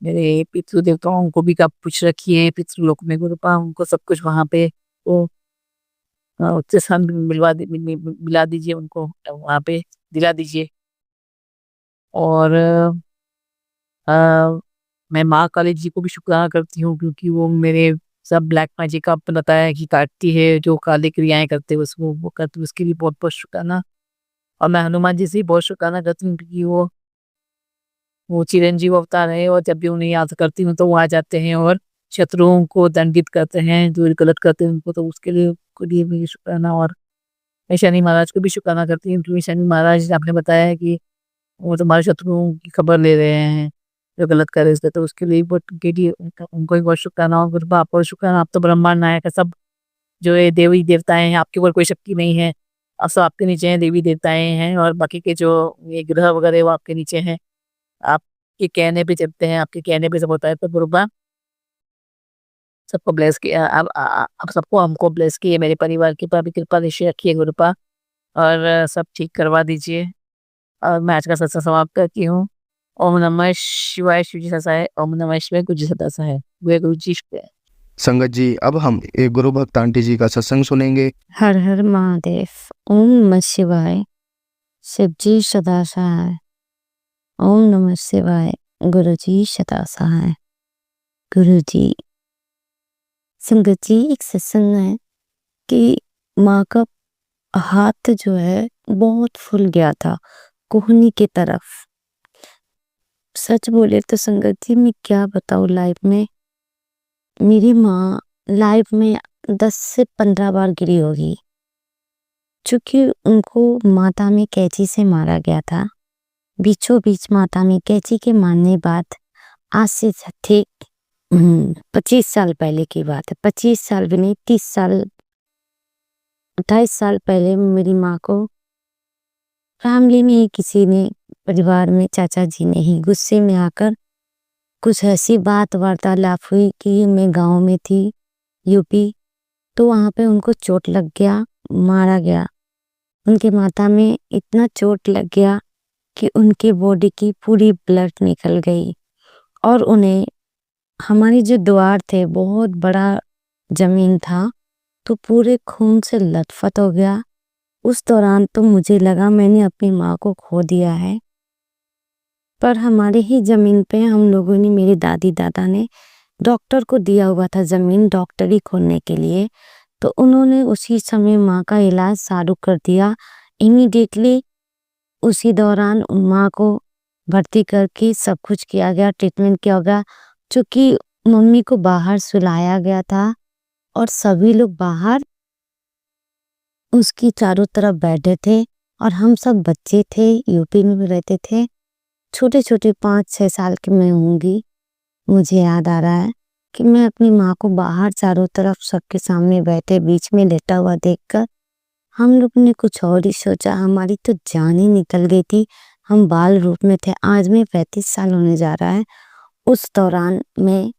मेरे पितृ-देवताओं को भी आप पूछ रखिए, पितृलोक में गुरुपा, उनको सब कुछ वहाँ पे वो उच्च स्थान मिला दीजिए उनको, वहाँ पे दिला दीजिए। और अ, मैं माँ काली जी को भी शुक्राना करती हूँ, क्योंकि वो मेरे सब ब्लैक मैजिक का आपने बताया कि काटती है, जो काली क्रियाएँ करते हैं उसको वो करती है, उसके लिए बहुत-बहुत शुक्राना। और मैं हनुमान जी से भी बहुत शुक्राना करती हूँ, क्योंकि वो चिरंजीव अवतार है, और जब भी उन्हें याद करती हूँ, तो वो आ जाते हैं और शत्रुओं को दंडित करते हैं, जो गलत करते हैं उनको, तो उसके लिए भी शुक्राना। और मैं शनि महाराज को भी शुक्राना करती हूँ, क्योंकि शनि महाराज आपने बताया है कि वो तुम्हारे शत्रुओं की खबर ले रहे हैं, जो गलत कर रहे थे, तो उसके लिए बहुत उनके लिए उनको भी बहुत शुक्राना। और गुरुबा आपको शुक्राना, आप तो ब्रह्मांड नायक है, सब जो ये देवी देवताएं हैं, आपके ऊपर कोई शक्ति नहीं है, अब सब आपके नीचे हैं, देवी देवताएं हैं, और बाकी के जो ये ग्रह वगैरह वो आपके नीचे हैं, आपके कहने पे चलते हैं, आपके कहने पे सब होता है। तो गुरुपा सबको ब्लेस किया, अब सबको हमको ब्लेस किए, मेरे परिवार के ऊपर भी कृपा दृष्टि रखिए गुरुपा, और सब ठीक करवा दीजिए। और मैं आज का सत्संग समाप्त करती हूँ। ओम नमः शिवाय, शिव जी सहाय, ओम नमः शिवाय, गुरु जी सदा सहाय, गुरु जी शुक्रिया। संगत जी, अब हम एक गुरु भक्त आंटी जी का सत्संग सुनेंगे। हर हर महादेव। ओम नमः शिवाय, शिव जी सदा सहाय। ओम नमः शिवाय, गुरु जी सदा सहाय। गुरु जी, संगत जी, एक सत्संग है कि माँ का हाथ जो है बहुत फूल गया था कोहनी की तरफ। सच बोले तो संगत जी, मैं क्या बताऊँ, लाइफ में मेरी माँ लाइफ में 10 से 15 बार गिरी होगी, क्योंकि उनको माता में कैंची से मारा गया था। बीचों बीच माता में कैंची के मारने बाद आज से ठीक 25 साल पहले की बात है। 25 साल भी नहीं, 30 साल 28 साल पहले मेरी माँ को फैमिली में ही किसी ने, परिवार में चाचा जी ने ही गुस्से में आकर कुछ ऐसी बात वार्तालाप हुई कि मैं गांव में थी यूपी, तो वहां पे उनको चोट लग गया, मारा गया। उनके माथा में इतना चोट लग गया कि उनके बॉडी की पूरी ब्लड निकल गई, और उन्हें, हमारी जो द्वार थे बहुत बड़ा जमीन था, तो पूरे खून से लथपथ हो गया। उस दौरान तो मुझे लगा मैंने अपनी माँ को खो दिया है, पर हमारे ही जमीन पे हम लोगों ने, मेरे दादी दादा ने डॉक्टर को दिया हुआ था जमीन डॉक्टरी खोलने के लिए, तो उन्होंने उसी समय माँ का इलाज चालू कर दिया। इमीडिएटली उसी दौरान माँ को भर्ती करके सब कुछ किया गया, ट्रीटमेंट किया गया। चूंकि मम्मी को बाहर सुलाया गया था और सभी लोग बाहर उसकी चारों तरफ बैठे थे, और हम सब बच्चे थे, यूपी में भी रहते थे, छोटे छोटे 5-6 साल की मैं होंगी। मुझे याद आ रहा है कि मैं अपनी माँ को बाहर चारों तरफ सबके सामने बैठे बीच में लेटा हुआ देखकर हम लोग ने कुछ और ही सोचा, हमारी तो जान ही निकल गई थी। हम बाल रूप में थे। आज मैं 35 साल होने जा रहा है। उस दौरान मैं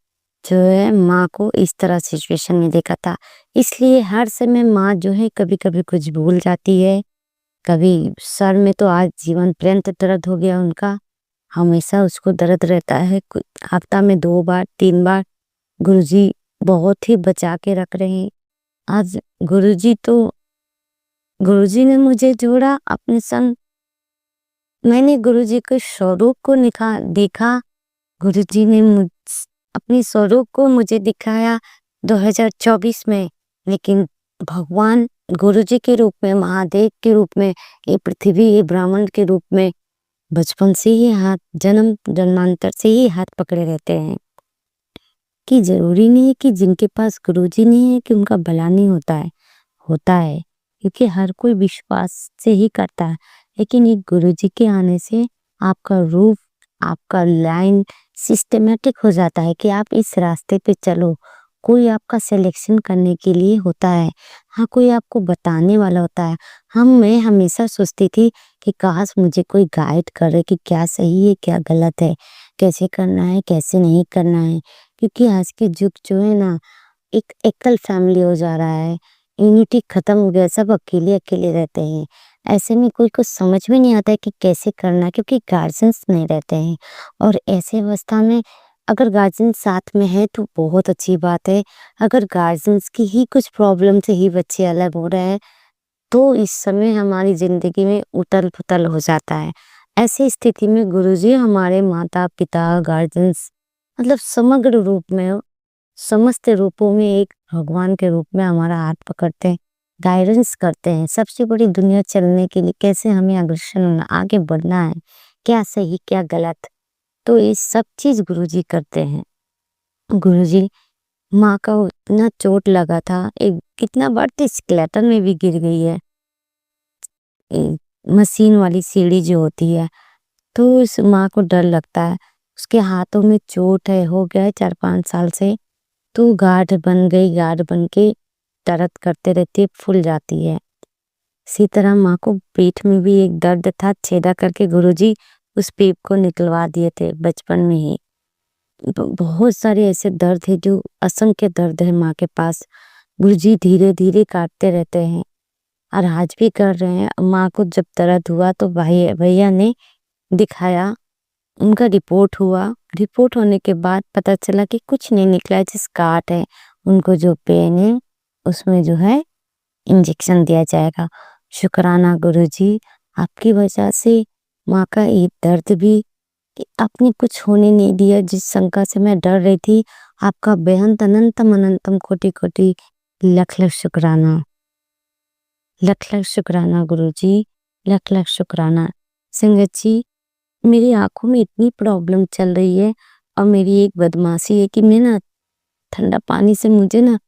जो है माँ को इस तरह सिचुएशन में देखा था। इसलिए हर समय माँ जो है कभी कभी कुछ भूल जाती है, कभी सर में तो आज जीवन पर्यंत दर्द हो गया उनका, हमेशा उसको दर्द रहता है। हफ्ता में 2 बार 3 बार गुरुजी बहुत ही बचा के रख रहे हैं। आज गुरुजी ने मुझे जोड़ा अपने संग। मैंने गुरुजी के स्वरूप को देखा। गुरुजी ने अपनी स्वरूप को मुझे दिखाया 2024 में, लेकिन भगवान गुरुजी के रूप में, महादेव के रूप में, ये पृथ्वी, ये ब्राह्मण के रूप में बचपन से ही हाथ, जन्मांतर से ही हाथ पकड़े रहते हैं। कि जरूरी नहीं है कि जिनके पास गुरुजी नहीं है कि उनका भला नहीं होता है, क्योंकि हर कोई विश्वास से ही करता है। लेकिन एक गुरुजी के आने से आपका रूप, आपका लाइन सिस्टमेटिक हो जाता है कि आप इस रास्ते पे चलो। कोई आपका सिलेक्शन करने के लिए होता है, हाँ, कोई आपको बताने वाला होता है। मैं हमेशा सोचती थी कि काश मुझे कोई गाइड करे कि क्या सही है क्या गलत है, कैसे करना है कैसे नहीं करना है। क्योंकि आज के युग जो है ना, एक एकल फैमिली हो जा रहा है, यूनिटी खत्म हो गया, सब अकेले अकेले रहते हैं। ऐसे में कोई को समझ में नहीं आता है कि कैसे करना है, क्योंकि गार्जियंस नहीं रहते हैं। और ऐसे अवस्था में अगर गार्जियन साथ में है तो बहुत अच्छी बात है। अगर गार्जियंस की ही कुछ प्रॉब्लम से ही बच्चे अलग हो रहे हैं, तो इस समय हमारी जिंदगी में उथल पुथल हो जाता है। ऐसी स्थिति में गुरुजी हमारे माता पिता, गार्जियंस, मतलब समग्र रूप में, समस्त रूपों में एक भगवान के रूप में हमारा हाथ पकड़ते हैं, गाइडेंस करते हैं। सबसे बड़ी दुनिया चलने के लिए कैसे हमें अग्रसर होना, आगे बढ़ना है, क्या सही क्या गलत, तो ये सब चीज गुरुजी करते हैं। गुरुजी, माँ का इतना चोट लगा था, एक कितना बार तो स्केलेटन में भी गिर गई है, मशीन वाली सीढ़ी जो होती है, तो उस माँ को डर लगता है। उसके हाथों में चोट है, हो गया है 4-5 साल से, तो गार्ड बन गई। गार्ड बन के दर्द करते रहती है, फूल जाती है। इसी तरह माँ को पेट में भी एक दर्द था, छेदा करके गुरुजी उस पेप को निकलवा दिए थे बचपन में ही। बहुत सारे ऐसे दर्द है, जो असंख्य दर्द है माँ के पास, गुरुजी धीरे धीरे काटते रहते हैं और आज भी कर रहे हैं। माँ को जब दर्द हुआ तो भाई भैया ने दिखाया, उनका रिपोर्ट हुआ। रिपोर्ट होने के बाद पता चला कि कुछ नहीं निकला, जिस काट है उनको जो पेन है उसमें जो है इंजेक्शन दिया जाएगा। शुक्राना गुरुजी, आपकी वजह से माँ का ये दर्द भी कि आपने कुछ होने नहीं दिया। जिस शंका से मैं डर रही थी, आपका बेहद अनंतम अनंतम कोटि कोटि लख लख शुक्राना, लख लख शुक्राना गुरुजी, लख लख शुक्राना। संगत जी, मेरी आंखों में इतनी प्रॉब्लम चल रही है और मेरी एक बदमाशी है कि मैं ना ठंडा पानी से, मुझे ना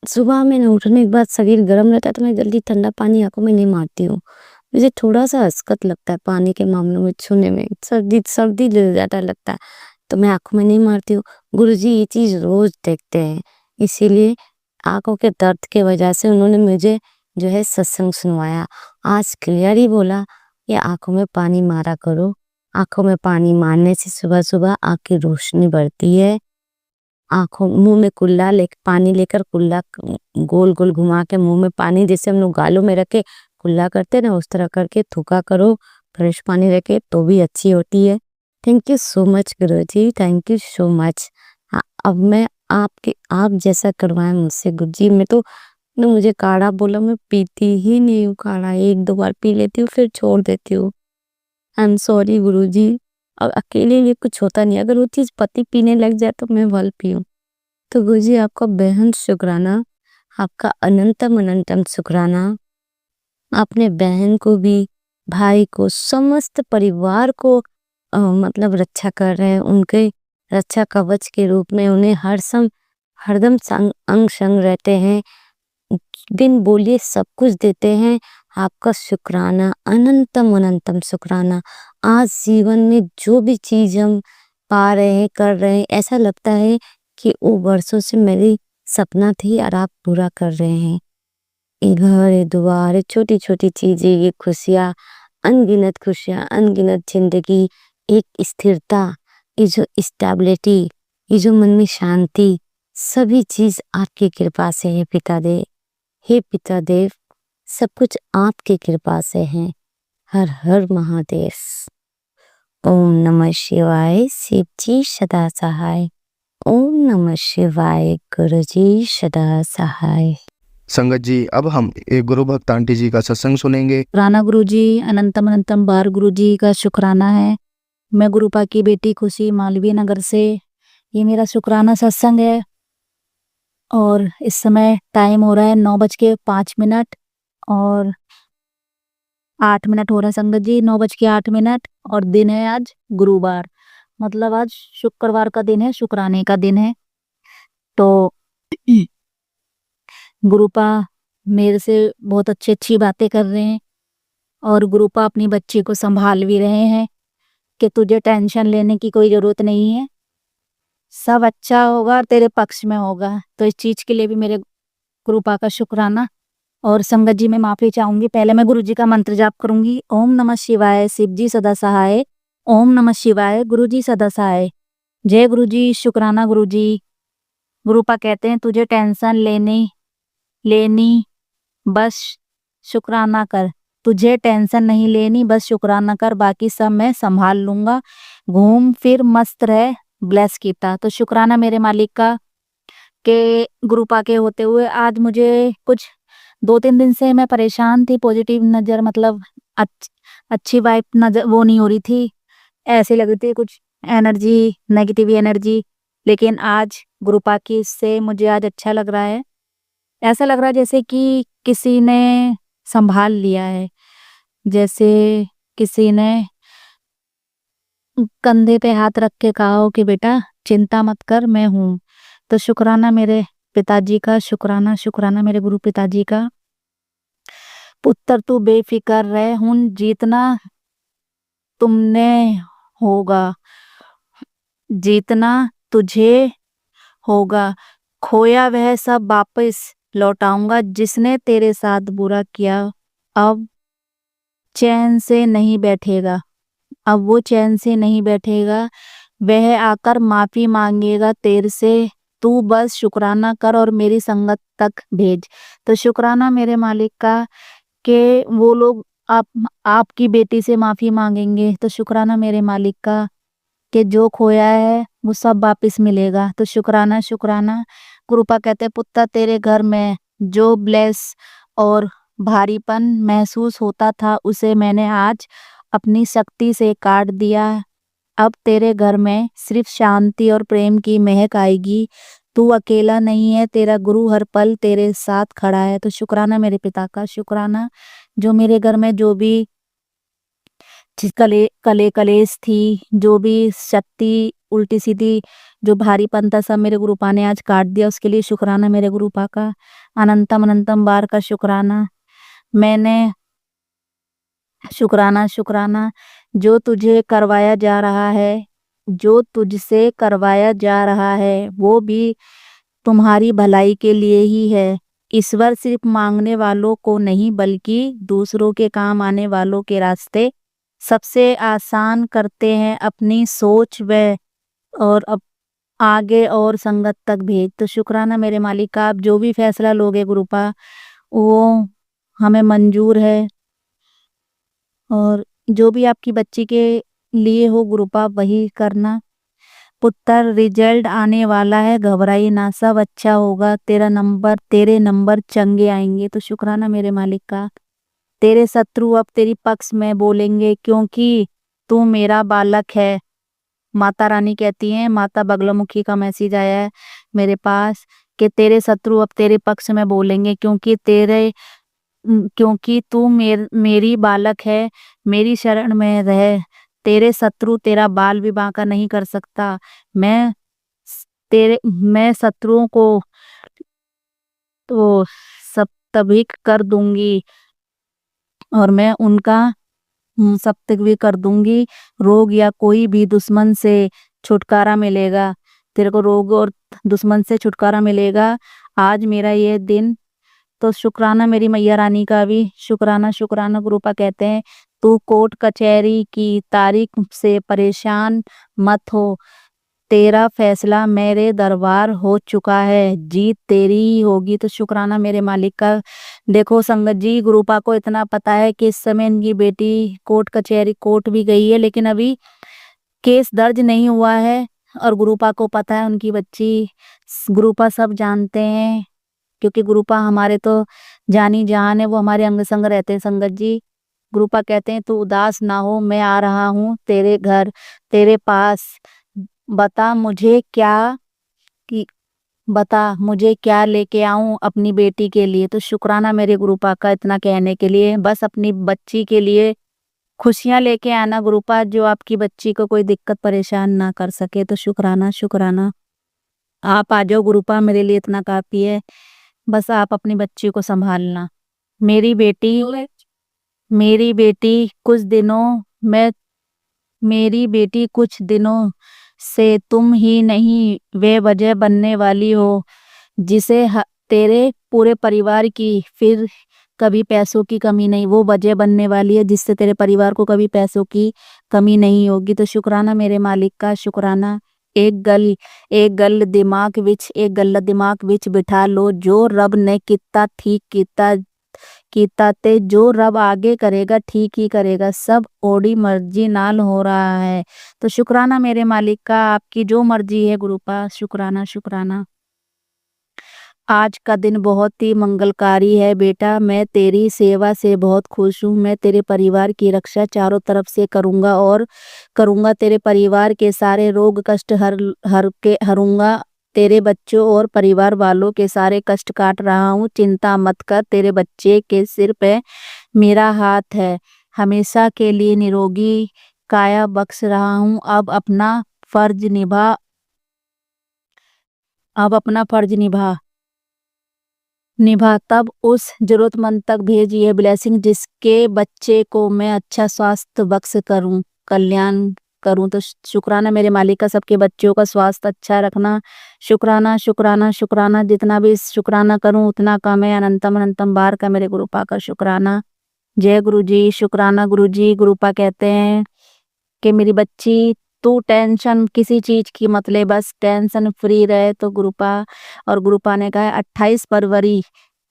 सुबह में ना उठने के बाद शरीर गर्म रहता है तो मैं जल्दी ठंडा पानी आंखों में नहीं मारती हूँ। मुझे थोड़ा सा हचकत लगता है पानी के मामलों में छूने में, सर्दी सर्दी ज्यादा लगता है तो मैं आंखों में नहीं मारती हूँ। गुरुजी ये चीज रोज देखते हैं, इसीलिए आंखों के दर्द के वजह से उन्होंने मुझे जो है सत्संग सुनवाया। आज क्लियर ही बोला कि आंखों में पानी मारा करो। आंखों में पानी मारने से सुबह सुबह आंख की रोशनी बढ़ती है। आंखों मुंह में कुल्ला ले पानी लेकर कुल्ला गोल गोल घुमा के मुंह में पानी, जैसे हम लोग गालों में रखे कुल्ला करते ना, उस तरह करके थूका करो। फ्रेश पानी रखे तो भी अच्छी होती है। Thank you so much Guruji, thank you so much. अब मैं आप जैसा करवाएं मुझसे गुरुजी। मैं तो मुझे काढ़ा बोला, मैं पीती ही नहीं हूँ काढ़ा, एक दो बार पी लेती हूँ फिर छोड़ देती हूँ। आई एम सॉरी गुरुजी। अब अकेले ये कुछ होता नहीं, अगर वो चीज पति पीने लग जाए तो मैं वल पीऊँ। तो गुरुजी आपका बेहद शुक्राना, आपका अनंतम अनंतम शुक्राना। आपने बहन को भी, भाई को, समस्त परिवार को मतलब रक्षा कर रहे हैं। उनके रक्षा कवच के रूप में उन्हें हरदम अंग संग रहते हैं। बिन बोलिए सब कुछ देते हैं। आपका शुक्राना, अनंतम अनंतम शुक्राना। आज जीवन में जो भी चीज हम पा रहे हैं, कर रहे हैं, ऐसा लगता है कि वो वर्षों से मेरी सपना थी और आप पूरा कर रहे हैं। ये घर, ये द्वार, ये छोटी छोटी चीजें, ये खुशियाँ, अनगिनत खुशियाँ, अनगिनत जिंदगी, एक स्थिरता, ये जो स्टेबिलिटी, ये जो मन में शांति, सभी चीज आपकी कृपा से है पितादेव। हे पितादेव, सब कुछ आपकी कृपा से है। हर हर महादेव। ओम नमः शिवाय। शिव जी सदा सहाय। ओम नमः शिवाय। गुरुजी सदा सहाय। संगत जी, अब हम एक गुरु भक्त आंटी जी का सत्संग सुनेंगे। शुक्राना गुरुजी, अनंतम अनंतम बार गुरुजी का शुक्राना है। मैं गुरुपा की बेटी खुशी मालवीय नगर से, ये मेरा शुक्राना सत्संग है और इस समय टाइम हो रहा है 9:05 और 8 हो रहा है संगत जी, 9:08 और दिन है आज गुरुवार, मतलब आज शुक्रवार का दिन है, शुक्राने का दिन है। तो गुरुपा मेरे से बहुत अच्छी बातें कर रहे हैं और गुरुपा अपनी बच्ची को संभाल भी रहे हैं कि तुझे टेंशन लेने की कोई जरूरत नहीं है, सब अच्छा होगा और तेरे पक्ष में होगा। तो इस चीज के लिए भी मेरे गुरुपा का शुक्राना। और संगत जी मैं माफी चाहूंगी, पहले मैं गुरुजी का मंत्र जाप करूंगी। ओम नमः शिवाय। शिव जी सदा सहाय। ओम नमः शिवाय। गुरुजी सदा सहाय। जय गुरुजी। शुक्राना गुरुजी। गुरुपा कहते हैं तुझे टेंशन लेनी बस शुक्राना कर, तुझे टेंशन नहीं लेनी, बस शुक्राना कर, बाकी सब मैं संभाल लूंगा, घूम फिर मस्त रह, ब्लेस कीता। तो शुक्राना मेरे मालिक का के गुरुपा के होते हुए आज मुझे कुछ 2-3 दिन से मैं परेशान थी, पॉजिटिव नजर मतलब अच्छी वाइब नजर वो नहीं हो रही थी, ऐसे लग रही थी कुछ एनर्जी, नेगेटिव एनर्जी। लेकिन आज गुरुपा की से मुझे आज अच्छा लग रहा है, ऐसा लग रहा है जैसे कि किसी ने संभाल लिया है, जैसे किसी ने कंधे पे हाथ रख के कहा हो कि बेटा चिंता मत कर, मैं हूँ। तो शुक्राना मेरे पिताजी का, शुक्राना मेरे गुरु पिताजी का। पुत्र तू बेफिक्र रहे, हूं जीतना तुमने होगा, जीतना तुझे होगा, खोया वह सब वापस लौटाऊंगा। जिसने तेरे साथ बुरा किया अब चैन से नहीं बैठेगा, अब वो चैन से नहीं बैठेगा, वह आकर माफी मांगेगा तेरे से। तू बस शुक्राना कर और मेरी संगत तक भेज। तो शुक्राना मेरे मालिक का कि वो लोग आपकी बेटी से माफी मांगेंगे। तो शुक्राना मेरे मालिक का कि जो खोया है वो सब वापस मिलेगा। तो शुक्राना शुक्राना। कृपा कहते हैं पुत्र तेरे घर में जो ब्लेस और भारीपन महसूस होता था उसे मैंने आज अपनी शक्ति से काट दिया। अब तेरे घर में सिर्फ शांति और प्रेम की महक आएगी। तू अकेला नहीं है, तेरा गुरु हर पल तेरे साथ खड़ा है। तो शुक्राना मेरे पिता का, शुक्राना जो मेरे घर में जो भी कलेश थी, जो भी शक्ति उल्टी सीधी जो भारीपन था सब मेरे गुरुपा ने आज काट दिया। उसके लिए शुक्राना मेरे गुरुपा का, अनंतम अनंतम बार का शुक्राना। मैंने शुक्राना शुक्राना जो तुझे करवाया जा रहा है, जो तुझसे करवाया जा रहा है वो भी तुम्हारी भलाई के लिए ही है। ईश्वर सिर्फ मांगने वालों को नहीं बल्कि दूसरों के काम आने वालों के रास्ते सबसे आसान करते हैं। अपनी सोच व और अब आगे और संगत तक भेज। तो शुक्राना मेरे मालिक का, आप जो भी फैसला लोगे गुरुपा वो हमें मंजूर है, और जो भी आपकी बच्ची के लिए हो गुरुपा वही करना। पुत्र रिजल्ट आने वाला है, घबराई ना, सब अच्छा होगा। तेरे नंबर चंगे आएंगे। तो शुक्राना मेरे मालिक का। तेरे शत्रु अब तेरी पक्ष में बोलेंगे क्योंकि तू मेरा बालक है। माता रानी कहती हैं, माता बगलामुखी का मैसेज आया है मेरे पास कि तेरे शत्रु अब तेरे पक्ष में बोलेंगे क्योंकि तू मेरी बालक है, मेरी शरण में रह। तेरे शत्रु तेरा बाल भी बांका नहीं कर सकता। मैं शत्रुओं को तो सप्तभिक कर दूंगी और मैं उनका सप्तक भी कर दूंगी। रोग या कोई भी दुश्मन से छुटकारा मिलेगा, तेरे को रोग और दुश्मन से छुटकारा मिलेगा आज मेरा ये दिन। तो शुक्राना मेरी मैया रानी का भी, शुक्राना शुक्राना। गुरुपा कहते हैं तू कोर्ट कचहरी की तारीख से परेशान मत हो, तेरा फैसला मेरे दरबार हो चुका है, जीत तेरी ही होगी। तो शुक्राना मेरे मालिक का। देखो संगत जी, गुरुपा को इतना पता है कि इस समय इनकी बेटी कोर्ट कचहरी कोर्ट भी गई है लेकिन अभी केस दर्ज नहीं हुआ है, और गुरुपा को पता है उनकी बच्ची, गुरुपा सब जानते हैं क्योंकि गुरुपा हमारे तो जानी जान है, वो हमारे अंग संग रहते हैं संगत जी। गुरुपा कहते हैं तू उदास ना हो, मैं आ रहा हूँ तेरे घर, तेरे पास। बता मुझे क्या लेके आऊं अपनी बेटी के लिए। तो शुक्राना मेरे गुरुपा का इतना कहने के लिए। बस अपनी बच्ची के लिए खुशियां लेके आना गुरुपा, जो आपकी बच्ची को कोई दिक्कत परेशान ना कर सके। तो शुक्राना शुक्राना। आप आ जाओ गुरुपा, मेरे लिए इतना काफी है। बस आप अपनी बच्ची को संभालना। मेरी बेटी कुछ दिनों से तुम ही नहीं वे वजह बनने वाली हो जिसे तेरे पूरे परिवार की फिर कभी पैसों की कमी नहीं, वो वजह बनने वाली है जिससे तेरे परिवार को कभी पैसों की कमी नहीं होगी। तो शुक्राना मेरे मालिक का, शुक्राना। एक गल दिमाग विच बिठा लो, जो रब ने किता ठीक कीता ते जो रब आगे करेगा ठीक ही करेगा, सब ओडी मर्जी नाल हो रहा है। तो शुक्राना मेरे मालिक का, आपकी जो मर्जी है गुरुपा, शुक्राना शुक्राना। आज का दिन बहुत ही मंगलकारी है बेटा, मैं तेरी सेवा से बहुत खुश हूँ। मैं तेरे परिवार की रक्षा चारों तरफ से करूँगा। तेरे परिवार के सारे रोग कष्ट हरूंगा। तेरे बच्चों और परिवार वालों के सारे कष्ट काट रहा हूँ। चिंता मत कर, तेरे बच्चे के सिर पे मेरा हाथ है। हमेशा के लिए निरोगी काया बख्श रहा हूँ। अब अपना फर्ज निभा तब उस जरूरतमंद तक भेज ये ब्लेसिंग जिसके बच्चे को मैं अच्छा स्वास्थ्य बख्श करूं, कल्याण करूँ तो शुक्राना मेरे मालिक का सबके बच्चों का स्वास्थ्य अच्छा रखना। शुक्राना, शुक्राना, शुक्राना जितना भी शुक्राना करूँ उतना कम है। अनंतम अनंतम बार का मेरे गुरुपा का शुक्राना। जय गुरु जी, शुक्राना गुरु जी। गुरुपा कहते हैं कि मेरी बच्ची तू टेंशन किसी चीज़ की मत ले, बस टेंशन फ्री रहे। तो गुरुपा और गुरुपा ने कहा 28 फरवरी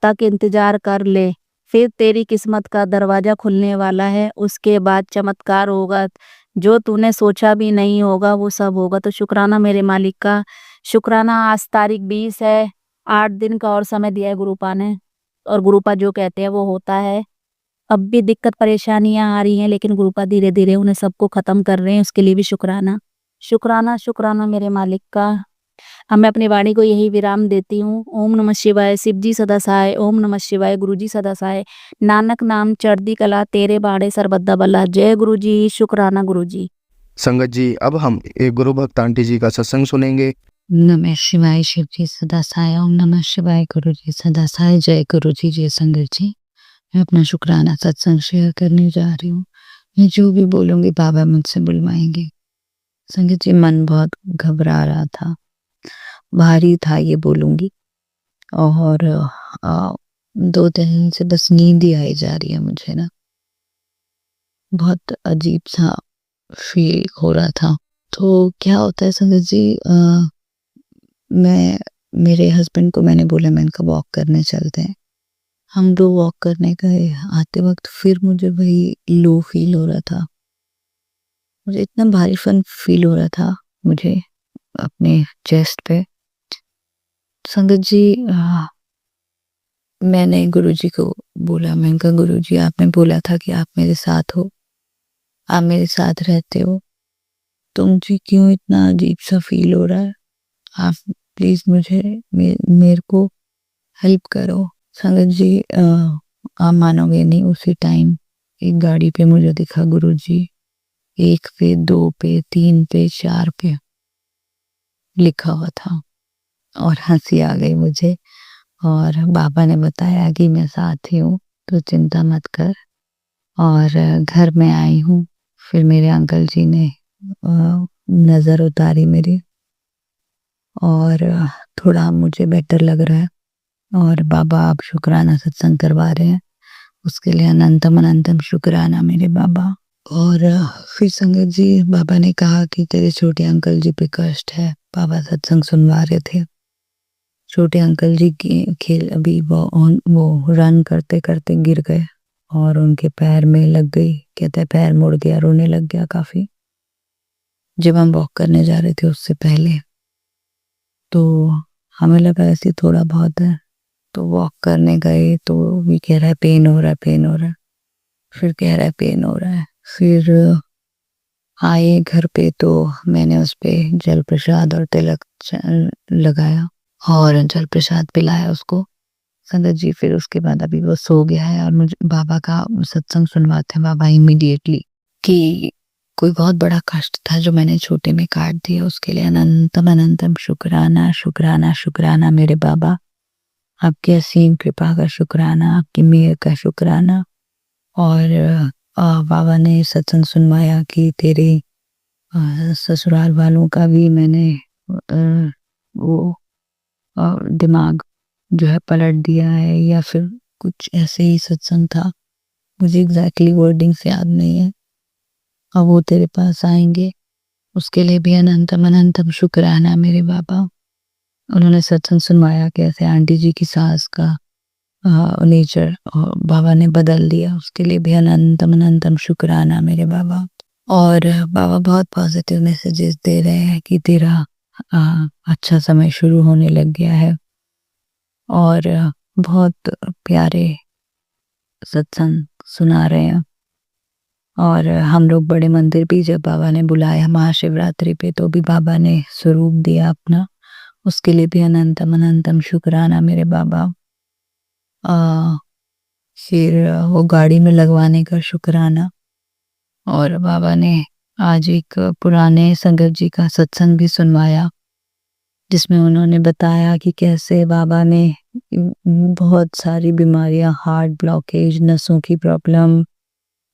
तक इंतज़ार कर ले, फिर तेरी किस्मत का दरवाज़ा खुलने वाला है, उसके बाद चमत्कार होगा। जो तूने सोचा भी नहीं होगा वो सब होगा। तो शुक्राना मेरे मालिक का। शुक्राना आज तारीख 20 है, 8 दिन का और समय दिया है गुरुपा ने, और गुरुपा जो कहते हैं वो होता है। अब भी दिक्कत परेशानियाँ आ रही हैं लेकिन गुरुपा धीरे-धीरे उन्हें सबको ख़त्म कर रहे हैं, उसके लिए भी शुक्राना। शुक्राना, शुक्राना मेरे मालिक का। अब मैं अपनी वाणी को यही विराम देती हूँ। ओम नमः शिवाय, शिव जी सदा सहाय। ओम नमः शिवाय, गुरु जी सदा सहाय। नानक नाम चढ़दी कला, तेरे बाड़े सरबद्दा बला। जय गुरु जी, शुक्राना गुरु जी। संगत जी, अब हम एक गुरु भक्त आंटी जी का सत्संग सुनेंगे। नमः शिवाय, शिव जी सदा सहाय। ओम नमः शिवाय, गुरु जी सदा सहाय। जय गुरु जी, जय संगत जी। मैं अपना शुक्राना सत्संग शेयर करने जा रही हूँ। मैं जो भी बोलूँगी बाबा मुझसे बुलवाएंगे। संगत जी, मन बहुत घबरा रहा था, भारी था ये बोलूँगी, और 2 दिन से बस नींद ही आई जा रही है मुझे ना। बहुत अजीब सा फील हो रहा था। तो क्या होता है संगत जी, मैं मेरे हस्बैंड को मैंने बोला मैं इनका वॉक करने चलते हैं। हम 2 वॉक करने गए, आते वक्त फिर मुझे वही लो फील हो रहा था। मुझे इतना भारीपन फील हो रहा था मुझे अपने चेस्ट पे। संगत जी, मैंने गुरुजी को बोला, मैंने कहा गुरुजी आपने बोला था कि आप मेरे साथ हो, आप मेरे साथ रहते हो, तो मुझे क्यों इतना अजीब सा फील हो रहा है? आप प्लीज़ मुझे मेरे को हेल्प करो। संगत जी, आप मानोगे नहीं, उसी टाइम एक गाड़ी पे मुझे दिखा गुरुजी, 1 पे, 2 पे, 3 पे, 4 पे लिखा हुआ था, और हंसी आ गई मुझे। और बाबा ने बताया कि मैं साथ ही हूँ, तो चिंता मत कर। और घर में आई हूँ, फिर मेरे अंकल जी ने नज़र उतारी मेरी, और थोड़ा मुझे बेटर लग रहा है। और बाबा आप शुक्राना सत्संग करवा रहे हैं, उसके लिए अनंतम अनंतम शुक्राना मेरे बाबा। और फिर संगत जी, बाबा ने कहा कि तेरे छोटे अंकल जी पे कष्ट है। बाबा सत्संग सुनवा रहे थे। छोटे अंकल जी की खेल अभी वो रन करते करते गिर गए और उनके पैर में लग गई, कहते हैं पैर मुड़ गया, रोने लग गया काफ़ी। जब हम वॉक करने जा रहे थे उससे पहले, तो हमें लगा ऐसे थोड़ा बहुत है, तो वॉक करने गए तो भी कह रहा है पेन हो रहा है, पेन हो रहा है, फिर कह रहा है पेन हो रहा है। फिर आए घर पे तो मैंने उस पे जल प्रसाद और तिलक लगाया और जल प्रसाद पिलाया उसको। संगत जी, फिर उसके बाद अभी वो सो गया है, और मुझे बाबा का सत्संग सुनवाते हैं बाबा इमीडिएटली कि कोई बहुत बड़ा कष्ट था जो मैंने छोटे में काट दिया, उसके लिए अनंतम अनंतम शुक्राना शुक्राना शुक्राना मेरे बाबा। आपकी असीम कृपा का शुक्राना, आपकी मेहर का शुक्राना। और बाबा ने सत्संग सुनवाया कि तेरे ससुराल वालों का भी मैंने वो दिमाग जो है पलट दिया है, या फिर कुछ ऐसे ही सत्संग था, मुझे एग्जैक्टली वर्डिंग्स याद नहीं है। अब वो तेरे पास आएंगे, उसके लिए भी अनंतम अनंतम शुक्राना मेरे बाबा। उन्होंने सत्संग सुनवाया कैसे आंटी जी की सास का नेचर और बाबा ने बदल दिया, उसके लिए भी अनंतम अनंतम शुक्राना मेरे बाबा। और बाबा बहुत पॉजिटिव मैसेजेस दे रहे हैं कि तेरा अच्छा समय शुरू होने लग गया है, और बहुत प्यारे सत्संग सुना रहे हैं। और हम लोग बड़े मंदिर भी जब बाबा ने बुलाया महाशिवरात्रि पे, तो भी बाबा ने स्वरूप दिया अपना, उसके लिए भी अनंतम अनंतम शुक्राना मेरे बाबा। फिर वो गाड़ी में लगवाने का शुक्राना। और बाबा ने आज एक पुराने संगत जी का सत्संग भी सुनवाया, जिसमें उन्होंने बताया कि कैसे बाबा ने बहुत सारी बीमारियां, हार्ट ब्लॉकेज, नसों की प्रॉब्लम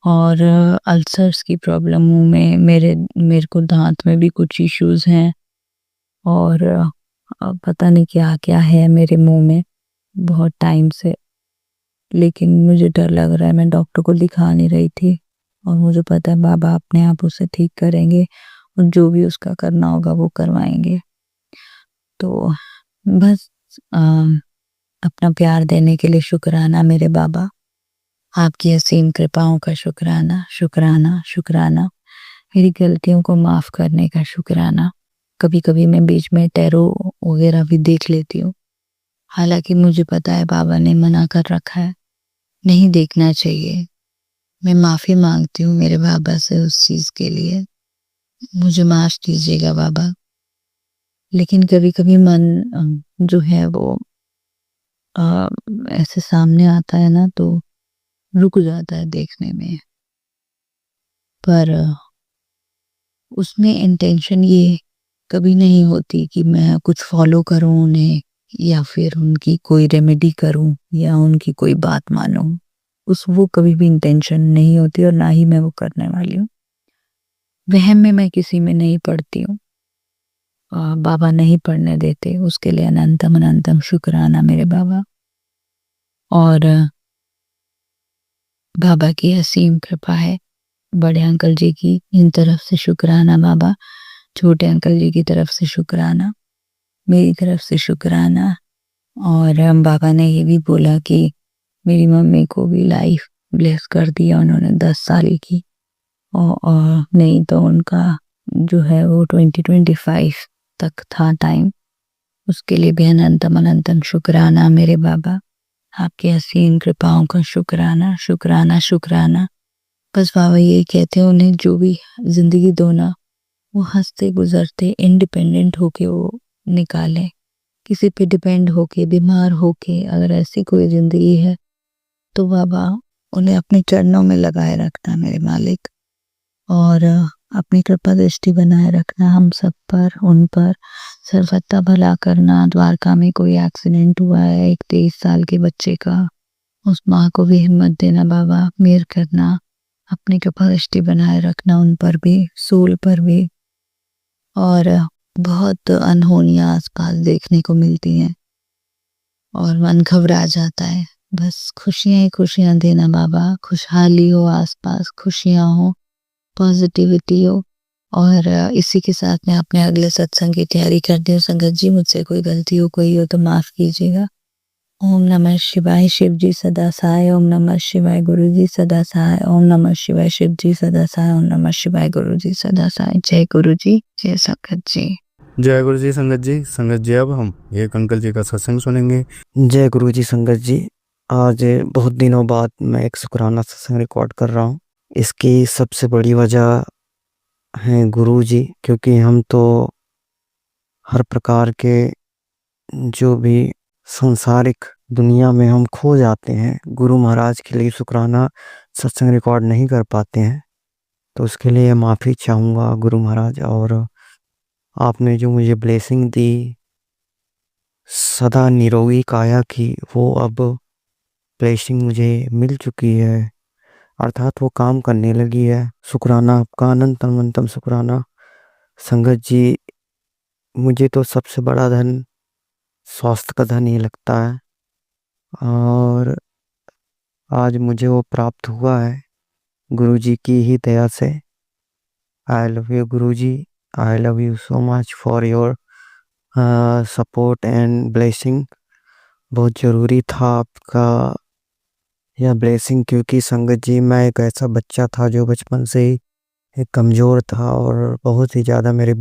और अल्सर्स की प्रॉब्लम मुँह में, मेरे को दाँत में भी कुछ इश्यूज़ हैं और पता नहीं क्या-क्या है मेरे मुँह में बहुत टाइम से। लेकिन मुझे डर लग रहा है, मैं डॉक्टर को दिखा नहीं रही थी और मुझे पता है बाबा अपने आप उसे ठीक करेंगे और जो भी उसका करना होगा वो करवाएँगे। तो बस अपना प्यार देने के लिए शुक्राना मेरे बाबा। आपकी असीम कृपाओं का शुक्राना, शुक्राना, शुक्राना। मेरी गलतियों को माफ़ करने का शुक्राना। कभी-कभी मैं बीच में टैरो वग़ैरह भी देख लेती हूँ। हालाँकि मुझे पता है बाबा ने मना कर रखा है, नहीं देखना चाहिए। मैं माफ़ी माँगती हूँ मेरे बाबा से उस चीज़ के लिए। मुझे माफ़ कीजिएगा बाबा। लेकिन कभी-कभी मन जो है वो अ, ऐसे सामने आता है ना तो रुक जाता है देखने में। पर उसमें इंटेंशन ये कभी नहीं होती कि मैं कुछ फ़ॉलो करूँ उन्हें या फिर उनकी कोई रेमेडी करूँ या उनकी कोई बात मानूँ। वो कभी भी इंटेंशन नहीं होती और ना ही मैं वो करने वाली हूँ। वहम में मैं किसी में नहीं पड़ती हूँ। बाबा नहीं पड़ने देते, उसके लिए अनंतम अनंतम शुक्राना मेरे बाबा। और बाबा की असीम कृपा है। बड़े अंकल जी की इन तरफ से शुक्राना बाबा, छोटे अंकल जी की तरफ से शुक्राना, मेरी तरफ से शुक्राना। और बाबा ने ये भी बोला कि मेरी मम्मी को भी लाइफ ब्लेस कर दिया उन्होंने 10 साल की और नहीं तो उनका जो है वो 2025 तक था टाइम। उसके लिए भी अनंतम अनंतम शुक्राना मेरे बाबा। आपकी असीम कृपाओं का शुक्राना, शुक्राना, शुक्राना। बस बाबा यही कहते हैं उन्हें जो भी ज़िंदगी दो ना, वो हँसते गुज़रते इंडिपेंडेंट होके वो निकालें। किसी पे डिपेंड होके, बीमार होके अगर ऐसी कोई ज़िंदगी है, तो बाबा उन्हें अपने चरणों में लगाए रखना मेरे मालिक और अपनी कृपा दृष्टि बनाए रखना हम सब पर, उन पर। सर्वथा भला करना। द्वारका में कोई एक्सीडेंट हुआ है एक 23 साल के बच्चे का, उस माँ को भी हिम्मत देना बाबा, मेहर करना, अपनी कृपा दृष्टि बनाए रखना उन पर भी, सोल पर भी। और बहुत अनहोनियाँ आसपास देखने को मिलती हैं और मन घबरा जाता है। बस खुशियाँ ही खुशियाँ देना बाबा, खुशहाली हो आसपास, खुशियाँ हो, पॉजिटिविटी हो। और इसी के साथ मैं अपने अगले सत्संग की तैयारी करती हूँ। संगत जी मुझसे कोई गलती हो कोई हो तो माफ़ कीजिएगा। ओम नमः शिवाय, शिव जी सदा सहाय। ओम नमः शिवाय, गुरु जी सदा सहाय। ओम नमः शिवाय, शिव जी सदा सहाय। ओम नमः शिवाय, गुरु जी सदा सहाय। जय गुरु जी, जय संगत जी। जय गुरु जी संगत जी। संगत जी अब हम एक अंकल जी का सत्संग सुनेंगे। जय गुरु जी संगत जी। आज बहुत दिनों बाद मैं एक शुक्राना सत्संग रिकॉर्ड कर रहा हूँ। इसकी सबसे बड़ी वजह है गुरु जी, क्योंकि हम तो हर प्रकार के जो भी सांसारिक दुनिया में हम खो जाते हैं, गुरु महाराज के लिए शुक्राना सत्संग रिकॉर्ड नहीं कर पाते हैं। तो उसके लिए माफ़ी चाहूँगा गुरु महाराज। और आपने जो मुझे ब्लेसिंग दी सदा निरोगी काया की, वो अब ब्लेसिंग मुझे मिल चुकी है, अर्थात वो काम करने लगी है। शुक्राना आपका, अनंतम अनंतम शुक्राना। संगत जी मुझे तो सबसे बड़ा धन स्वास्थ्य का धन ही लगता है और आज मुझे वो प्राप्त हुआ है गुरु जी की ही दया से। आई love you Guru ji, I love you so much for your support and blessing. बहुत ज़रूरी था आपका यह ब्लेसिंग, क्योंकि संगत जी मैं एक ऐसा बच्चा था जो बचपन से ही एक कमज़ोर था और बहुत ही ज़्यादा मेरे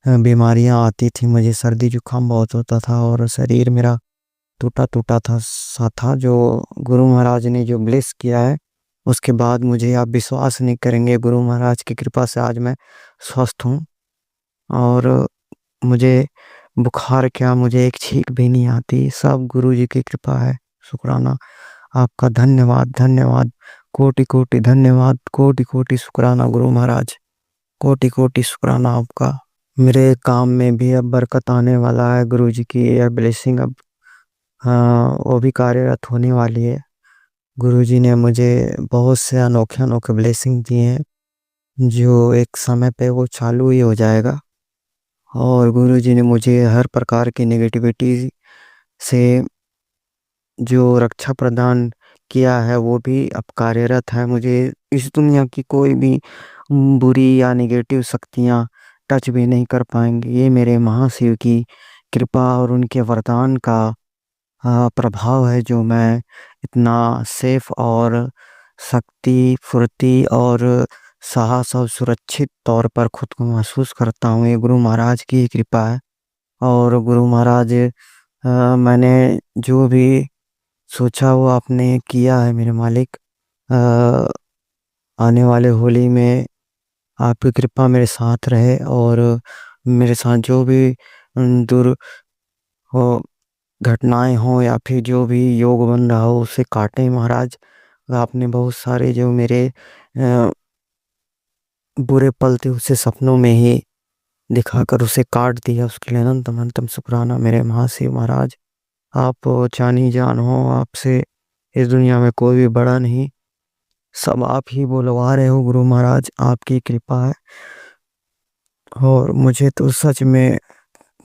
बीमारियां आती थी। मुझे सर्दी जुकाम बहुत होता था और शरीर मेरा टूटा टूटा था। जो गुरु महाराज ने जो ब्लेस किया है उसके बाद मुझे आप विश्वास नहीं करेंगे, गुरु महाराज की कृपा से आज मैं स्वस्थ हूँ और मुझे बुखार क्या, मुझे एक छींक भी नहीं आती। सब गुरु जी की कृपा है। शुक्राना आपका, धन्यवाद धन्यवाद, कोटि कोटि धन्यवाद, कोटि कोटि शुक्राना गुरु महाराज, कोटि कोटि शुक्राना आपका। मेरे काम में भी अब बरकत आने वाला है। गुरु जी की यह ब्लेसिंग अब वो भी कार्यरत होने वाली है। गुरुजी ने मुझे बहुत से अनोखे ब्लेसिंग दिए हैं, जो एक समय पे वो चालू ही हो जाएगा। और गुरुजी ने मुझे हर प्रकार की नेगेटिविटी से जो रक्षा प्रदान किया है वो भी अब कार्यरत है। मुझे इस दुनिया की कोई भी बुरी या नेगेटिव शक्तियाँ टच भी नहीं कर पाएंगी। ये मेरे महाशिव की कृपा और उनके वरदान का प्रभाव है, जो मैं इतना सेफ और शक्ति फुर्ती और साहस और सुरक्षित तौर पर खुद को महसूस करता हूँ। ये गुरु महाराज की ही कृपा है। और गुरु महाराज, मैंने जो भी सोचा वो आपने किया है मेरे मालिक। आने वाले होली में आपकी कृपा मेरे साथ रहे, और मेरे साथ जो भी दुर हो घटनाएं हो या फिर जो भी योग बन रहा हो उसे काटे महाराज। आपने बहुत सारे जो मेरे बुरे पल थे उसे सपनों में ही दिखाकर उसे काट दिया, उसके लिए अनंतम अनंतम शुक्राना मेरे महाशिव महाराज। आप जानी जान हो, आपसे इस दुनिया में कोई भी बड़ा नहीं, सब आप ही बुलवा रहे हो गुरु महाराज, आपकी कृपा है। और मुझे तो सच में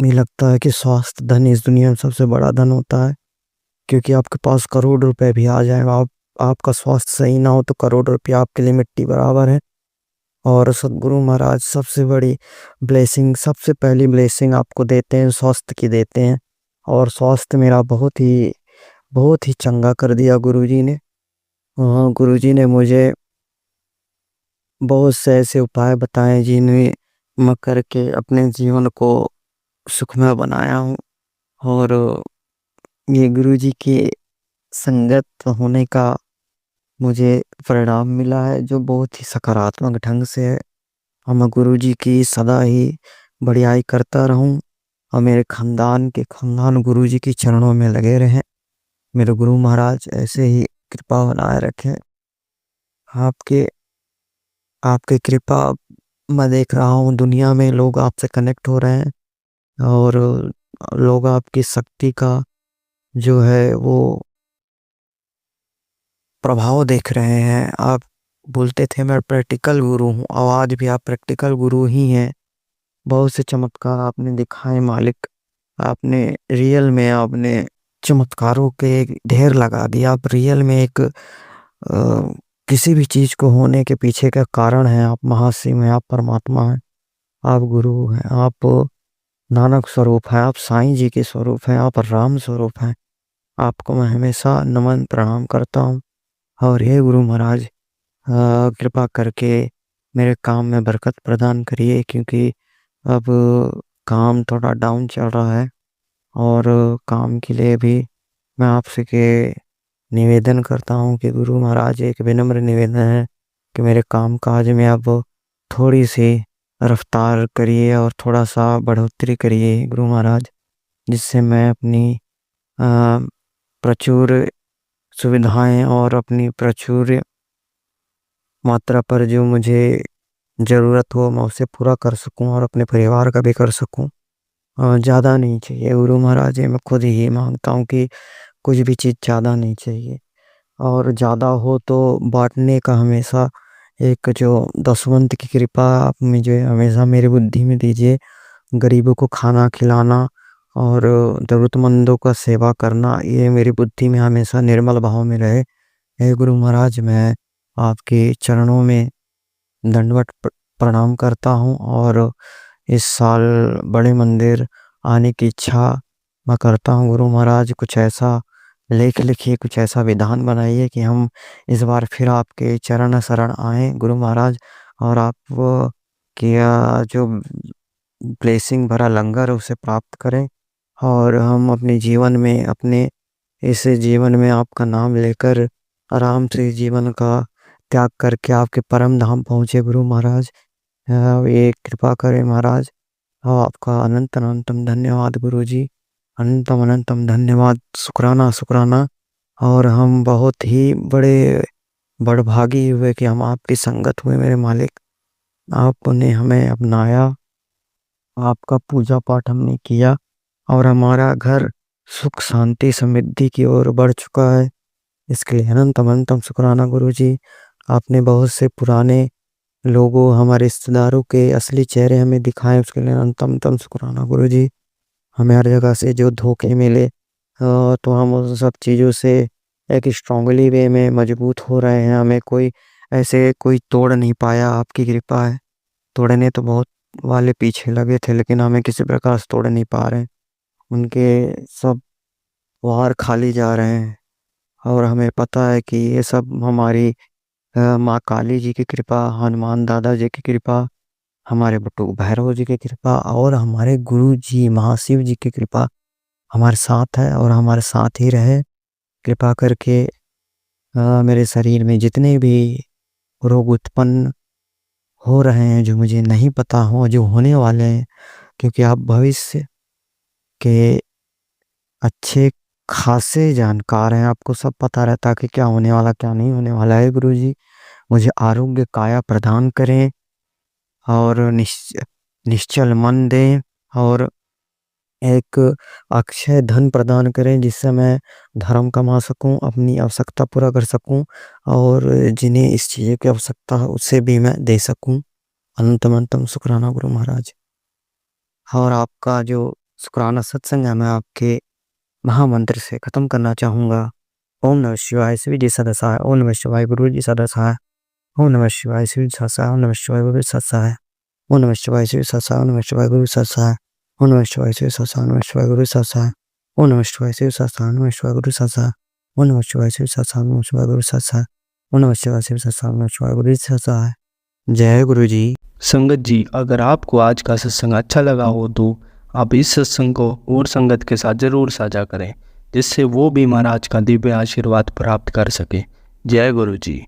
नहीं लगता है कि स्वास्थ्य धन इस दुनिया में सबसे बड़ा धन होता है, क्योंकि आपके पास करोड़ रुपए भी आ जाएगा, आपका स्वास्थ्य सही ना हो तो करोड़ रुपया आपके लिए मिट्टी बराबर है। और सदगुरु महाराज सबसे बड़ी ब्लेसिंग, सबसे पहली ब्लेसिंग आपको देते हैं, स्वास्थ्य की देते हैं। और स्वास्थ्य मेरा बहुत ही चंगा कर दिया गुरुजी ने। गुरुजी ने मुझे बहुत से ऐसे उपाय बताए जिन्हें मैं करके अपने जीवन को सुखमय बनाया हूँ। और ये गुरुजी की संगत होने का मुझे परिणाम मिला है, जो बहुत ही सकारात्मक ढंग से है। और मैं गुरुजी की सदा ही बढ़ियाई करता रहूं, और मेरे खानदान गुरुजी के चरणों में लगे रहें। मेरे गुरु महाराज ऐसे ही कृपा बनाए रखें। आपके आपकी कृपा मैं देख रहा हूँ, दुनिया में लोग आपसे कनेक्ट हो रहे हैं, और लोग आपकी शक्ति का जो है वो प्रभाव देख रहे हैं। आप बोलते थे मैं प्रैक्टिकल गुरु हूँ, और आज भी आप प्रैक्टिकल गुरु ही हैं। बहुत से चमत्कार आपने दिखाए मालिक, आपने रियल में आपने चमत्कारों के एक ढेर लगा दिया। आप रियल में एक किसी भी चीज को होने के पीछे का कारण है। आप महाशिव हैं, आप परमात्मा हैं, आप गुरु हैं, आप नानक स्वरूप हैं, आप साईं जी के स्वरूप हैं, आप राम स्वरूप हैं। आपको मैं हमेशा नमन प्रणाम करता हूँ। और हे गुरु महाराज, कृपा करके मेरे काम में बरकत प्रदान करिए, क्योंकि अब काम थोड़ा डाउन चल रहा है। और काम के लिए भी मैं आपसे के निवेदन करता हूँ कि गुरु महाराज, एक विनम्र निवेदन है कि मेरे काम काज में अब थोड़ी सी रफ्तार करिए और थोड़ा सा बढ़ोतरी करिए गुरु महाराज, जिससे मैं अपनी प्रचुर सुविधाएं और अपनी प्रचुर मात्रा पर जो मुझे ज़रूरत हो मैं उसे पूरा कर सकूं, और अपने परिवार का भी कर सकूं। ज़्यादा नहीं चाहिए गुरु महाराज, ये मैं खुद ही मांगता हूँ कि कुछ भी चीज़ ज़्यादा नहीं चाहिए। और ज़्यादा हो तो बांटने का हमेशा एक जो दसवंत की कृपा आप मुझे हमेशा मेरी बुद्धि में दीजिए। गरीबों को खाना खिलाना और ज़रूरतमंदों का सेवा करना, ये मेरी बुद्धि में हमेशा निर्मल भाव में रहे। हे गुरु महाराज, मैं आपके चरणों में दंडवत प्रणाम करता हूँ, और इस साल बड़े मंदिर आने की इच्छा मैं करता हूँ। गुरु महाराज, कुछ ऐसा लेख लिखिए, कुछ ऐसा विधान बनाइए कि हम इस बार फिर आपके चरण शरण आएं गुरु महाराज, और आप किया जो ब्लेसिंग भरा लंगर है उसे प्राप्त करें, और हम अपने जीवन में अपने इस जीवन में आपका नाम लेकर आराम से जीवन का त्याग करके आपके परम धाम पहुँचे गुरु महाराज। ये कृपा करें महाराज। आपका अनंत अनंतम धन्यवाद गुरु जी, अनंतम अनंतम धन्यवाद, शुक्राना शुक्राना। और हम बहुत ही बड़भागी हुए कि हम आपकी संगत हुए मेरे मालिक। आपने हमें अपनाया, आपका पूजा पाठ हमने किया, और हमारा घर सुख शांति समृद्धि की ओर बढ़ चुका है। इसके लिए अनंतम अनंतम शुक्राना गुरु जी। आपने बहुत से पुराने लोगों, हमारे रिश्तेदारों के असली चेहरे हमें दिखाए, उसके लिए अनंतम अनंतम शुक्राना गुरु जी। हमें हर जगह से जो धोखे मिले तो हम उन सब चीज़ों से एक स्ट्रांगली वे में मजबूत हो रहे हैं। हमें कोई ऐसे कोई तोड़ नहीं पाया, आपकी कृपा है। तोड़ने तो बहुत वाले पीछे लगे थे, लेकिन हमें किसी प्रकार से तोड़ नहीं पा रहे हैं। उनके सब वार खाली जा रहे हैं और हमें पता है कि ये सब हमारी माँ काली जी की कृपा, हनुमान दादा जी की कृपा, हमारे बटुक भैरव जी की कृपा और हमारे गुरु जी महाशिव जी की कृपा हमारे साथ है और हमारे साथ ही रहे। कृपा करके मेरे शरीर में जितने भी रोग उत्पन्न हो रहे हैं, जो मुझे नहीं पता हो, जो होने वाले हैं, क्योंकि आप भविष्य के अच्छे खासे जानकार हैं, आपको सब पता रहता है कि क्या होने वाला क्या नहीं होने वाला है। गुरु जी मुझे आरोग्य काया प्रदान करें और निश्चल मन दें और एक अक्षय धन प्रदान करें, जिससे मैं धर्म कमा सकूं, अपनी आवश्यकता पूरा कर सकूं और जिन्हें इस चीज़ की आवश्यकता है उसे भी मैं दे सकूं। अनंतम अनंतम शुक्राना गुरु महाराज। और आपका जो शुक्राना सत्संग है, मैं आपके महामंत्र से ख़त्म करना चाहूँगा। ओम नमः शिवाय, शिव जी सदा सहाय। ओम नमः शिवाय, गुरु जी सदा सहाय। ओम नमः शिवाय, शिव जी सदा सहाय। ओम नमः शिवाय, गुरु जी सदा सहाय। ओम नमः शिवाय, शिव जी सदा सहाय। ओम नमः शिवाय, गुरु जी सदा सहाय। ओम नमः शिवाय, शिव जी सदा सहाय। ओम नमः शिवाय, गुरु जी सदा सहाय। ओम नमः शिवाय, शिव जी सदा सहाय। ओम नमः शिवाय, गुरु जी सदा सहाय। ओम नमः शिवाय, शिव जी सदा सहाय। ओम नमः शिवाय, गुरु जी सदा सहाय। ओम नमः शिवाय, शिव जी सदा सहाय। ओम नमः शिवाय, गुरु जी सदा सहाय। जय गुरु जी। संगत जी, अगर आपको आज का सत्संग अच्छा लगा हो तो आप इस सत्संग को और संगत के साथ ज़रूर साझा करें, जिससे वो भी महाराज का दिव्य आशीर्वाद प्राप्त कर सके। जय गुरु जी।